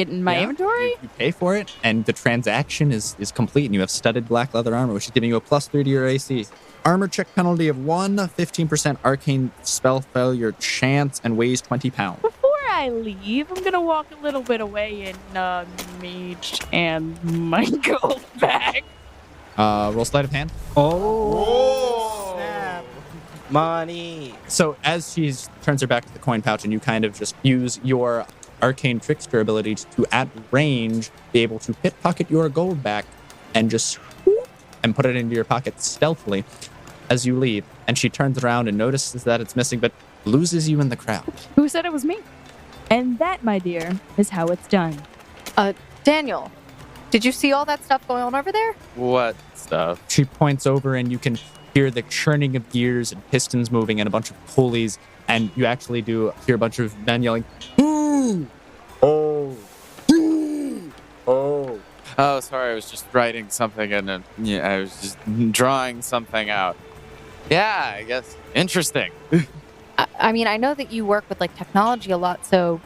get in my Yeah, inventory? You pay for it, and the transaction is complete, and you have studded black leather armor, which is giving you a +3 to your AC. Armor check penalty of 1, 15% arcane spell failure chance, and weighs 20 pounds. Before I leave, I'm gonna walk a little bit away and mage and my gold back. Roll sleight of hand. Oh, snap. Money. So as she turns her back to the coin pouch, and you kind of just use your arcane trickster ability to, at range, be able to pickpocket your gold back and just whoop, and put it into your pocket stealthily as you leave. And she turns around and notices that it's missing, but loses you in the crowd. Who said it was me? And that, my dear, is how it's done. Daniel, did you see all that stuff going on over there? What stuff? She points over, and you can hear the churning of gears and pistons moving and a bunch of pulleys. And you actually do hear a bunch of men yelling, "Ooh! Oh! Ooh! Oh!" Oh, sorry. I was just writing something and I was just drawing something out. Yeah, I guess. Interesting. I mean, I know that you work with like technology a lot, so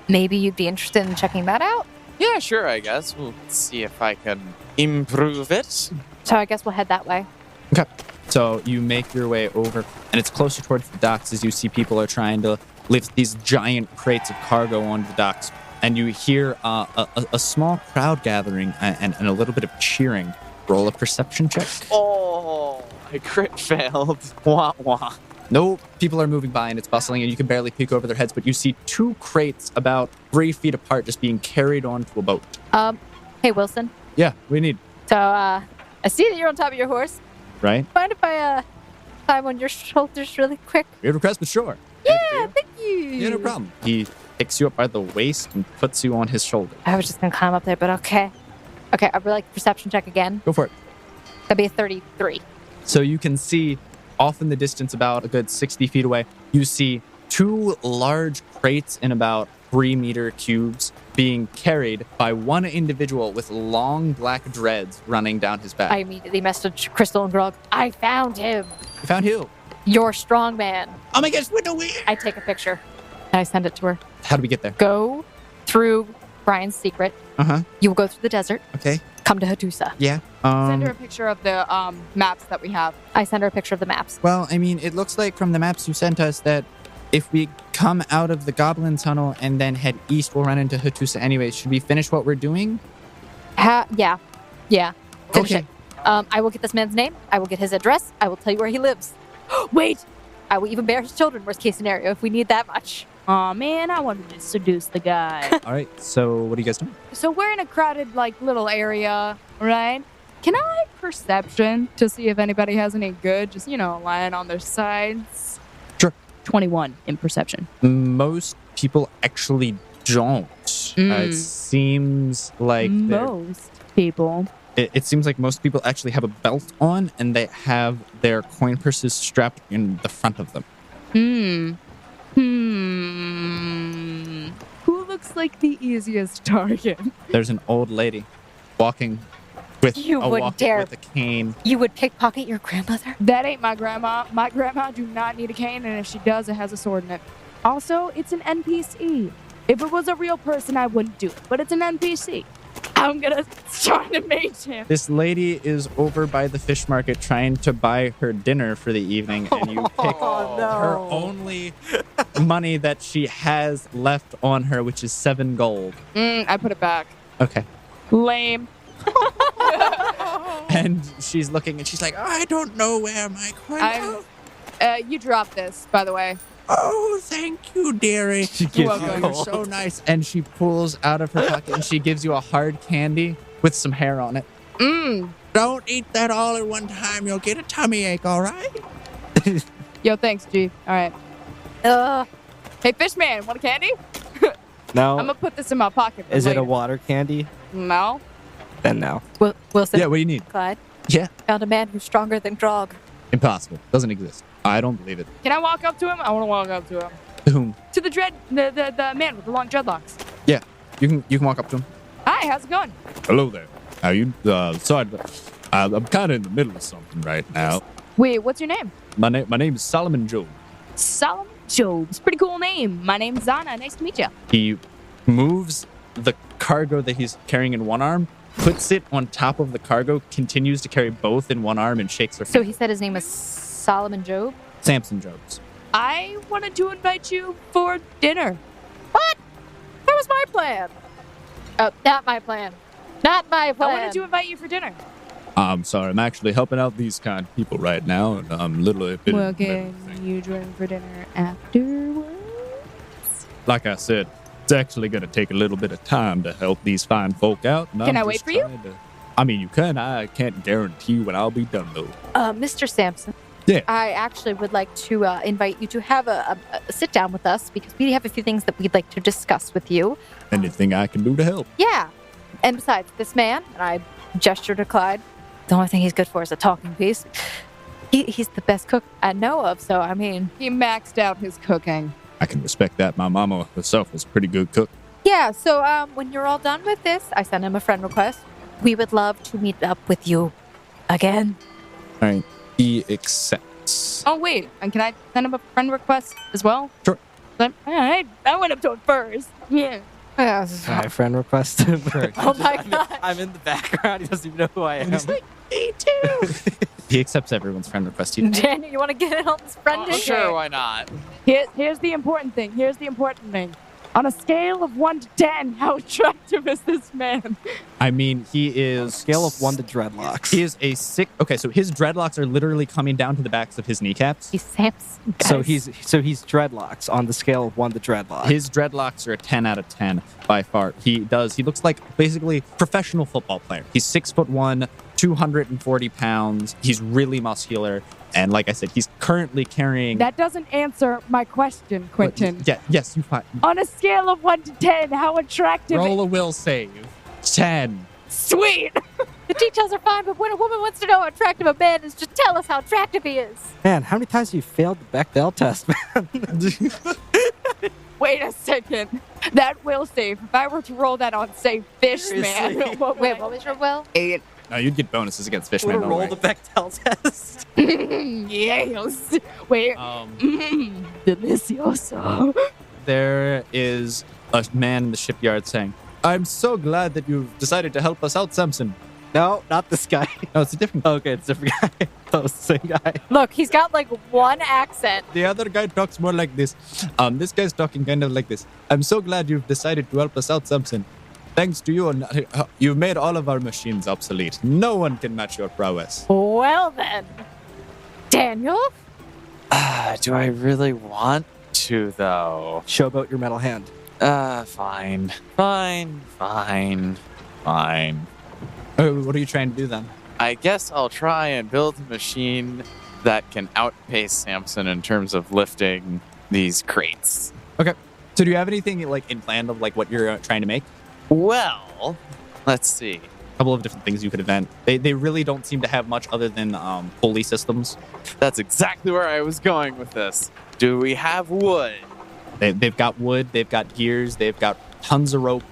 maybe you'd be interested in checking that out. Yeah, sure, I guess. We'll see if I can improve it. So I guess we'll head that way. Okay. So you make your way over, and it's closer towards the docks as you see people are trying to lift these giant crates of cargo onto the docks. And you hear a small crowd gathering and a little bit of cheering. Roll a perception check. Oh, I crit failed. Wah, wah. No, people are moving by and it's bustling, and you can barely peek over their heads, but you see 2 crates about 3 feet apart just being carried onto a boat. Hey, Wilson. Yeah, we need, So, I see that you're on top of your horse. right? Mind if I, climb on your shoulders really quick? Weird request, but sure. Yeah, thank you. Yeah, no problem. He picks you up by the waist and puts you on his shoulder. I was just gonna climb up there, but okay. Okay, I'd like perception check again. Go for it. That'd be a 33. So you can see off in the distance, about a good 60 feet away, you see 2 large crates in about 3-meter cubes being carried by one individual with long black dreads running down his back. I immediately messaged Crystal and Grog. I found him. You found who? Your strong man. Oh my gosh, what do we? I take a picture and I send it to her. How do we get there? Go through Brian's secret. Uh-huh. You will go through the desert. Okay. Come to Hattusa. Yeah. Send her a picture of the maps that we have. I send her a picture of the maps. Well, I mean, it looks like from the maps you sent us that if we come out of the Goblin Tunnel and then head east, we'll run into Hattusa anyways. Should we finish what we're doing? Yeah. Finish Okay. it. I will get this man's name. I will get his address. I will tell you where he lives. Wait! I will even bear his children, worst case scenario, if we need that much. Aw, man, I wanted to seduce the guy. All right, so what are you guys doing? So we're in a crowded, like, little area, right? Can I perception to see if anybody has any good, just, lying on their sides? Sure. 21 in perception. Most people actually don't. It seems like Most people. it seems like most people actually have a belt on, and they have their coin purses strapped in the front of them. Who looks like the easiest target? There's an old lady walking with You a wouldn't dare. with a cane. You would pickpocket your grandmother? That ain't my grandma. My grandma do not need a cane, and if she does, it has a sword in it. Also, it's an NPC. If it was a real person, I wouldn't do it, but it's an NPC. I'm gonna try to mate him. This lady is over by the fish market trying to buy her dinner for the evening, and you pick her only money that she has left on her, which is 7 gold. I put it back. Okay. Lame. And she's looking, and she's like, I don't know where my coin is. You dropped this, by the way. Oh, thank you, dearie. She gives you You're gold. so nice. And she pulls out of her pocket, and she gives you a hard candy with some hair on it. Don't eat that all at one time. You'll get a tummy ache, all right? Yo, thanks, G. All right. Hey, Fishman, want a candy? No. I'm gonna put this in my pocket. for Is it a later. water candy? No. Then no. Wilson. Yeah, what do you need? Clyde. Yeah. Found a man who's stronger than Grog. Impossible. Doesn't exist. I don't believe it. Can I walk up to him? I want to walk up to him. To whom? To the man with the long dreadlocks. Yeah. You can walk up to him. Hi, how's it going? Hello there. How you? Sorry, I'm kind of in the middle of something right now. Wait, what's your name? My name is Solomon Joe. Solomon Jobs. Pretty cool name. My name's Zana. Nice to meet you. He moves the cargo that he's carrying in one arm, puts it on top of the cargo, continues to carry both in one arm, and shakes her So hand. he said his name was Solomon Job? Samson Jobs. I wanted to invite you for dinner. What? That was my plan. Oh, not my plan. Not my I plan. wanted to invite you for dinner. I'm sorry, I'm actually helping out these kind of people right now, and I'm literally a bit. Well, can you join for dinner afterwards? Like I said, it's actually going to take a little bit of time to help these fine folk out. And Can I'm I wait just for you? trying to- I mean, you can. I can't guarantee when I'll be done, though. Mr. Sampson. Yeah. I actually would like to invite you to have a sit down with us because we have a few things that we'd like to discuss with you. Anything I can do to help. Yeah. And besides, this man, and I gestured to Clyde, the only thing he's good for is a talking piece. He's the best cook I know of, so I mean. He maxed out his cooking. I can respect that. My mama herself was a pretty good cook. Yeah, so when you're all done with this, I sent him a friend request. We would love to meet up with you again. All right. He accepts. Oh, wait. And can I send him a friend request as well? Sure. I went up to him first. Yeah. Hi, friend request. Oh my God. I'm in the background. He doesn't even know who I am. He's like, me too. He accepts everyone's friend request. He Daniel, you want to get in on this friending? Sure, why not? Here's the important thing. Here's the important thing. On a scale of 1 to 10, how attractive is this man? I mean, he is. Scale of 1 to dreadlocks. He is a sick. Okay, so his dreadlocks are literally coming down to the backs of his kneecaps. He's Samson. So guys. he's dreadlocks on the scale of 1 to dreadlocks. His dreadlocks are a 10 out of 10 by far. He looks like basically professional football player. He's 6'1", 240 pounds. He's really muscular. And like I said, he's currently carrying. That doesn't answer my question, Quentin. Yeah, yes, you find. On a scale of 1 to 10, how attractive? Roll a will save. 10. Sweet. The details are fine, but when a woman wants to know how attractive a man is, just tell us how attractive he is. Man, how many times have you failed the Bechdel test, man? Wait a second. That will save. If I were to roll that on, say, fish man. Wait, what was your will? 8. No, you'd get bonuses against Fishman. Don't roll worry. the Bechdel test. Yes. Wait. Delicioso. There is a man in the shipyard saying, I'm so glad that you've decided to help us out, Samson. No, not this guy. No, it's a different. Okay, it's a different guy. That was the same guy. Look, he's got like one accent. The other guy talks more like this. This guy's talking kind of like this. I'm so glad you've decided to help us out, Samson. Thanks to you, you've made all of our machines obsolete. No one can match your prowess. Well then, Daniel? Do I really want to, though? Showboat your metal hand. Fine. What are you trying to do then? I guess I'll try and build a machine that can outpace Samson in terms of lifting these crates. Okay. So do you have anything like in plan of like what you're trying to make? Well, let's see. A couple of different things you could invent. They really don't seem to have much other than pulley systems. That's exactly where I was going with this. Do we have wood? They've got wood, they've got gears, they've got tons of rope,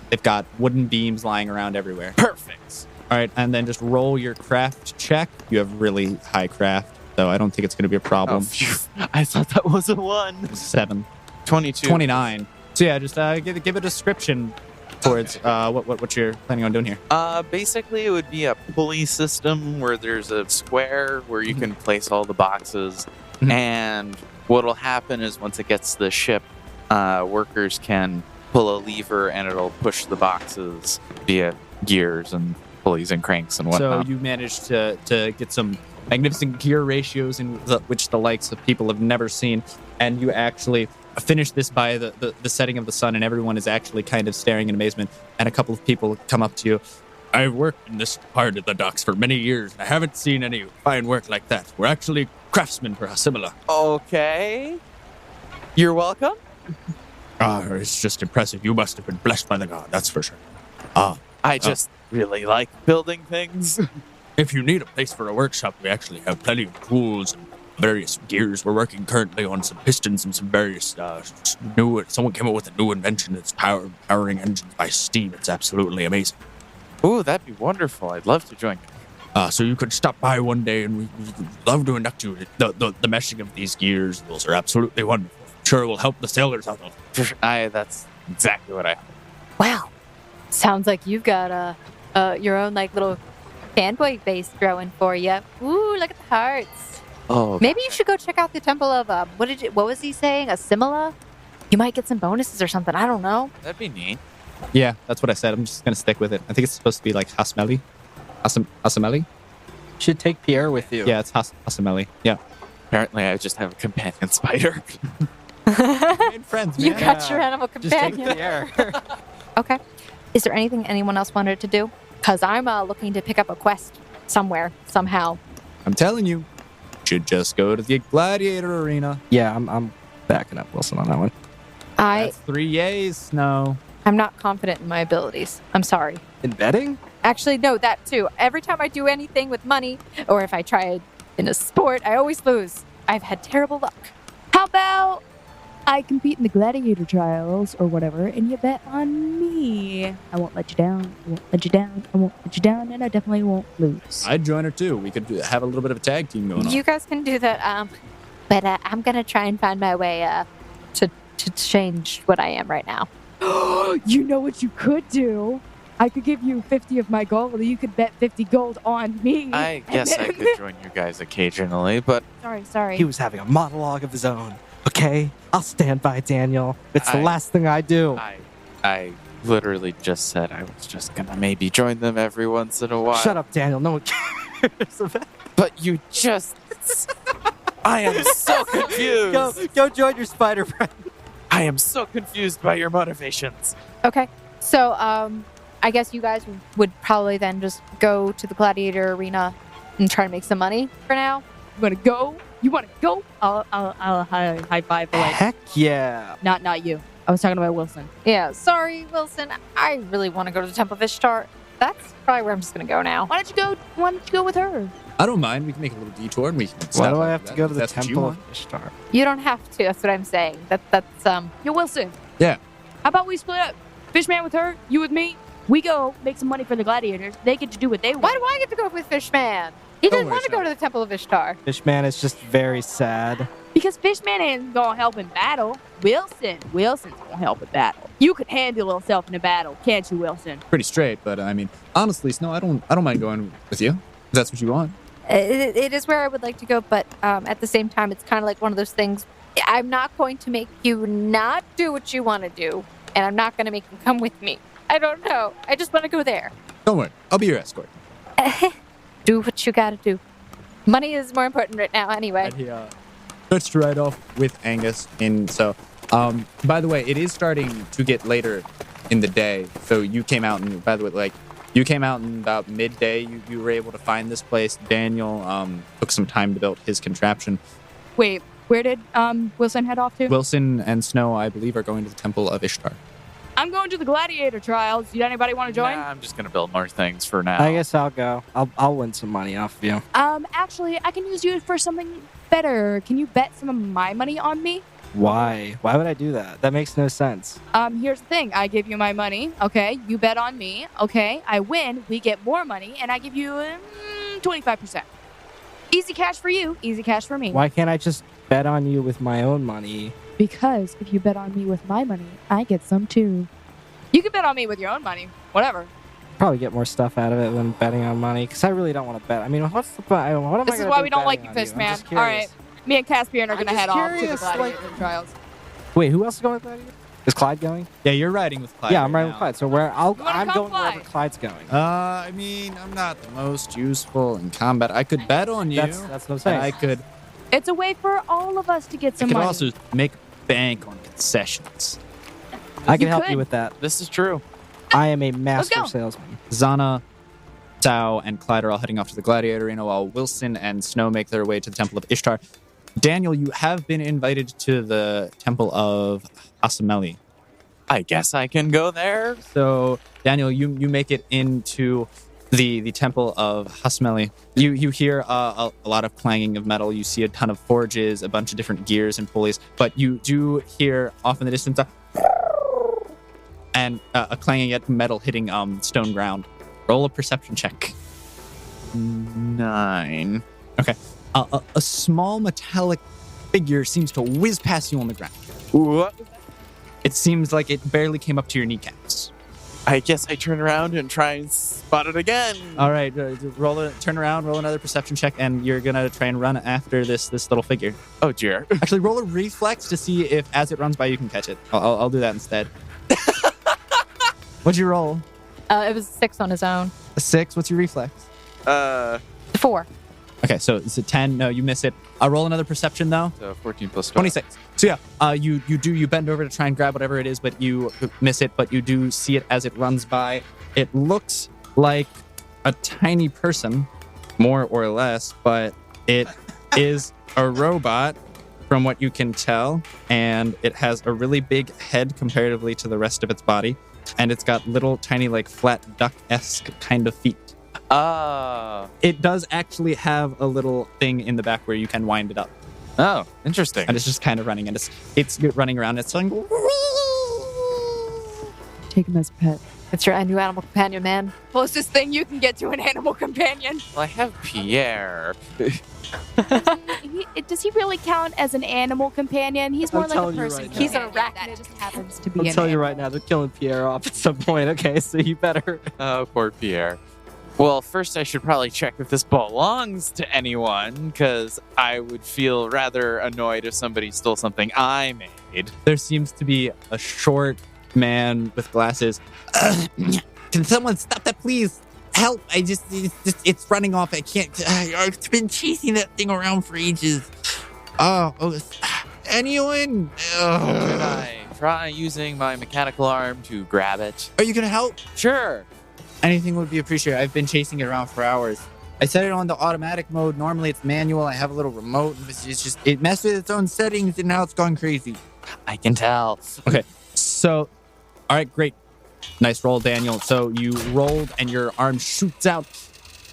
they've got wooden beams lying around everywhere. Perfect. All right, and then just roll your craft check. You have really high craft, so I don't think it's going to be a problem. I thought that was a 1. 7. 22. 29. So yeah, just give a description towards what you're planning on doing here. Basically, it would be a pulley system where there's a square where you can place all the boxes. Mhm. And what'll happen is once it gets to the ship, workers can pull a lever and it'll push the boxes via gears and pulleys and cranks and So whatnot. you managed to get some magnificent gear ratios in which the likes of people have never seen, and you actually finish this by the setting of the sun, and everyone is actually kind of staring in amazement, and a couple of people come up to you. I've worked in this part of the docks for many years, and I haven't seen any fine work like that. We're actually craftsmen for similar. Okay. You're welcome. It's just impressive. You must have been blessed by the god, that's for sure. I just really like building things. If you need a place for a workshop, we actually have plenty of tools and various gears. We're working currently on some pistons and some various new. Someone came up with a new invention that's powering engines by steam. It's absolutely amazing. Ooh, that'd be wonderful. I'd love to join. So you could stop by one day, and we'd love to induct you. The meshing of these gears, those are absolutely wonderful. Sure, will help the sailors out. That's exactly what I. Well, Sounds like you've got your own like little fanboy base growing for you. Ooh, look at the hearts. Oh, Maybe you should go check out the temple of what was he saying? Asimila? You might get some bonuses or something. I don't know. that'd be neat. Yeah, that's what I said. I'm just gonna stick with it. I think it's supposed to be like Hasmeli. Hasameli? Should take Pierre with you. Yeah, it's Hasameli. Yeah. Apparently, I just have a companion spider. Made friends, You man. got your animal Just take companion. Pierre. Okay. Is there anything anyone else wanted to do? Because I'm looking to pick up a quest somewhere, somehow. I'm telling you, should just go to the gladiator arena. Yeah, I'm backing up Wilson on that one. That's 3 yays, Snow. I'm not confident in my abilities. I'm sorry. In betting? Actually, no, that too. Every time I do anything with money, or if I try it in a sport, I always lose. I've had terrible luck. How about I compete in the gladiator trials or whatever, and you bet on me? I won't let you down. I won't let you down. I won't let you down, and I definitely won't lose. I'd join her too. We could have a little bit of a tag team going on. You guys can do that. But I'm gonna try and find my way to change what I am right now. You know what you could do? I could give you 50 of my gold, or you could bet 50 gold on me. I guess I could join you guys occasionally, but Sorry. He was having a monologue of his own. Okay? I'll stand by Daniel. It's the last thing I do. I literally just said I was just gonna maybe join them every once in a while. Shut up, Daniel. No one cares about But you just... I am so confused. Go join your spider friend. I am so confused by your motivations. Okay. So, I guess you guys would probably then just go to the gladiator arena and try to make some money for now. You want to go? You want to go? I'll high five for like. Heck yeah. Not you. I was talking about Wilson. Yeah. Sorry, Wilson. I really want to go to the Temple of Ishtar. That's probably where I'm just gonna go now. Why don't you go with her? I don't mind. We can make a little detour and we can. Why stop do I after have to that, go if to the that's what you temple want. of Ishtar? You don't have to. That's what I'm saying. That's Yo, Wilson. Yeah. How about we split up? Fishman with her, you with me. We go make some money for the gladiators. They get to do what they want. Why do I get to go with Fishman? He Don't didn't worry, want to go Snow. to the Temple of Ishtar. Fishman is just very sad. Because Fishman ain't gonna help in battle. Wilson's gonna help in battle. You could handle yourself in a battle, can't you, Wilson? Pretty straight, but I mean, honestly, Snow, I don't mind going with you if that's what you want. It is where I would like to go, but at the same time, it's kind of like one of those things. I'm not going to make you not do what you want to do, and I'm not going to make you come with me. I don't know. I just want to go there. Don't worry, I'll be your escort. Do what you got to do. Money is more important right now, anyway. And he starts to ride off with Angus. By the way, it is starting to get later in the day. So you came out, and by the way, like you came out in about midday. You were able to find this place. Daniel took some time to build his contraption. Wait, where did Wilson head off to? Wilson and Snow, I believe, are going to the Temple of Ishtar. I'm going to the gladiator trials. Did anybody want to join? Nah, I'm just gonna build more things for now. I guess I'll go. I'll win some money off of you. Actually, I can use you for something better. Can you bet some of my money on me? Why? Why would I do that? That makes no sense. Here's the thing. I give you my money, okay? You bet on me, okay? I win, we get more money, and I give you 25%. Easy cash for you, easy cash for me. Why can't I just bet on you with my own money? Because if you bet on me with my money, I get some too. You can bet on me with your own money, whatever. Probably get more stuff out of it than betting on money, because I really don't want to bet. I mean, what's the what am I This is gonna why do we don't like you, betting on Fish I'm Man. just All right, curious. me and Caspian are I'm gonna just head off to the curious, gladiator trials. Wait, who else is going with Gladiator? Is Clyde going? Yeah, you're riding with Clyde. yeah, I'm right riding with now. Clyde. So You wanna I'm come going fly? wherever Clyde's going. I mean, I'm not the most useful in combat. I could bet on you. That's what I'm and saying. I could It's a way for all of us to get some money. also make bank on concessions. I can You help could. you with that. This is true. I am a master go. salesman. Zana, Sao, and Clyde are all heading off to the gladiator arena while Wilson and Snow make their way to the Temple of Ishtar. Daniel, you have been invited to the Temple of Asameli. I guess I can go there. So, Daniel, you make it into the Temple of Hasmeli. You hear a lot of clanging of metal. You see a ton of forges, a bunch of different gears and pulleys, but you do hear off in the distance a clanging at metal hitting stone ground. Roll a perception check. 9. Okay. A small metallic figure seems to whiz past you on the ground. What? It seems like it barely came up to your kneecaps. I guess I turn around and try and spot it again. All right, turn around, roll another perception check, and you're gonna try and run after this little figure. Oh dear. Actually, roll a reflex to see if, as it runs by, you can catch it. I'll do that instead. What'd you roll? It was 6 on his own. A 6. What's your reflex? 4. Okay, so it's a 10. No, you miss it. I'll roll another perception though. So 14 plus 12. 26. So yeah, you bend over to try and grab whatever it is, but you miss it. But you do see it as it runs by. It looks like a tiny person, more or less, but it is a robot from what you can tell, and it has a really big head comparatively to the rest of its body, and it's got little tiny like flat duck-esque kind of feet. It does actually have a little thing in the back where you can wind it up. Oh, interesting. And it's just kind of running, and it's running around. It's going. Take him as a pet. It's your new animal companion, man. Closest thing you can get to an animal companion. Well, I have Pierre. Does he really count as an animal companion? He's more I'm like a telling you person. right now. He's an arachnid. That just happens to be. I'll an tell you animal. right now, they're killing Pierre off at some point. Okay, so you better. Oh, poor Pierre. Well, first I should probably check if this belongs to anyone, because I would feel rather annoyed if somebody stole something I made. There seems to be a short man with glasses. Can someone stop that, please? Help! It's running off. I can't. I've been chasing that thing around for ages. Anyone? Could I try using my mechanical arm to grab it? Are you gonna help? Sure. Anything would be appreciated. I've been chasing it around for hours. I set it on the automatic mode. Normally it's manual. I have a little remote. It messed with its own settings, and now it's gone crazy. I can tell. Okay, so, all right, great. Nice roll, Daniel. So you rolled, and your arm shoots out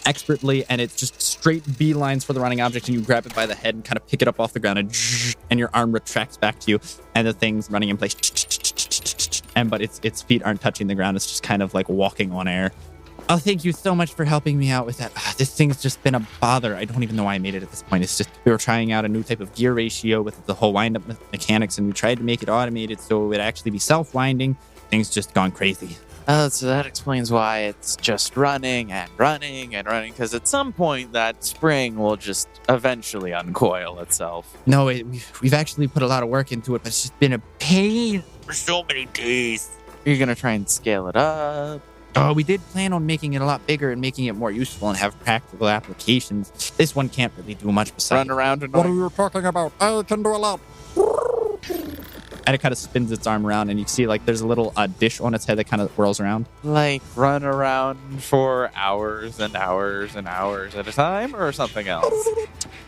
expertly, and it's just straight beelines for the running object, and you grab it by the head and kind of pick it up off the ground, and your arm retracts back to you, and the thing's running in place. But its feet aren't touching the ground. It's just kind of like walking on air. Oh, thank you so much for helping me out with that. This thing's just been a bother. I don't even know why I made it at this point. It's just we were trying out a new type of gear ratio with the whole wind-up mechanics, and we tried to make it automated so it would actually be self-winding. Things just gone crazy. Oh, so that explains why it's just running and running and running, because at some point that spring will just eventually uncoil itself. No, we've actually put a lot of work into it, but it's just been a pain for so many days. You're going to try and scale it up? Oh, we did plan on making it a lot bigger and making it more useful and have practical applications. This one can't really do much besides. Run around and What are you talking about? I can do a lot. And it kind of spins its arm around, and you see like there's a little dish on its head that kind of whirls around. Like run around for hours and hours and hours at a time, or something else?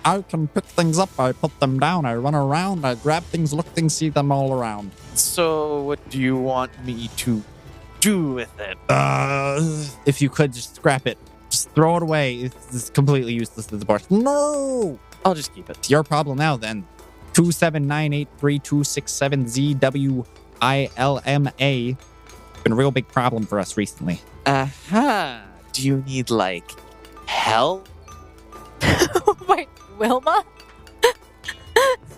I can pick things up, I put them down, I run around, I grab things, look things, see them all around. So what do you want me to do with it? If you could just scrap it, just throw it away. It's completely useless at the bar. No! I'll just keep it. It's your problem now then. 279832667ZWILMA. Been a real big problem for us recently. Aha! Do you need, like, help? Wait, Wilma?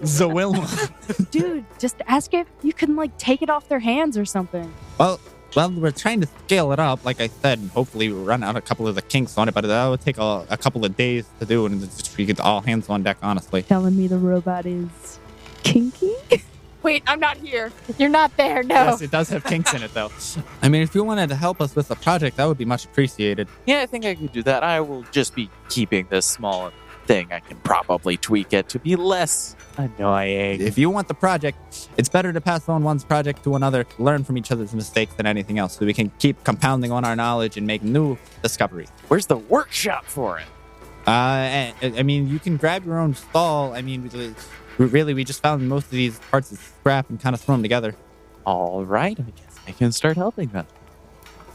Zawilma. Dude, just ask if you can like take it off their hands or something. Well, we're trying to scale it up, like I said, and hopefully we'll run out a couple of the kinks on it, but that would take a couple of days to do, and it's just we get all hands on deck, honestly. Telling me the robot is kinky? Wait, I'm not here. You're not there, no. Yes, it does have kinks in it, though. I mean, if you wanted to help us with the project, that would be much appreciated. Yeah, I think I could do that. I will just be keeping this small thing. I can probably tweak it to be less annoying. If you want the project, it's better to pass on one's project to another, learn from each other's mistakes than anything else, so we can keep compounding on our knowledge and make new discoveries. Where's the workshop for it? I mean, you can grab your own stall. I mean, we just found most of these parts of scrap and kind of throw them together. All right, I guess I can start helping then.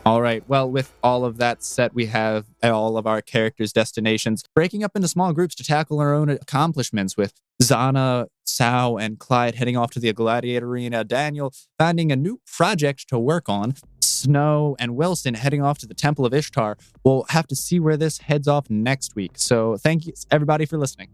All right. Well, with all of that set, we have all of our characters' destinations, breaking up into small groups to tackle our own accomplishments, with Zana, Sal, and Clyde heading off to the gladiator arena, Daniel finding a new project to work on, Snow and Wilson heading off to the Temple of Ishtar. We'll have to see where this heads off next week. So thank you, everybody, for listening.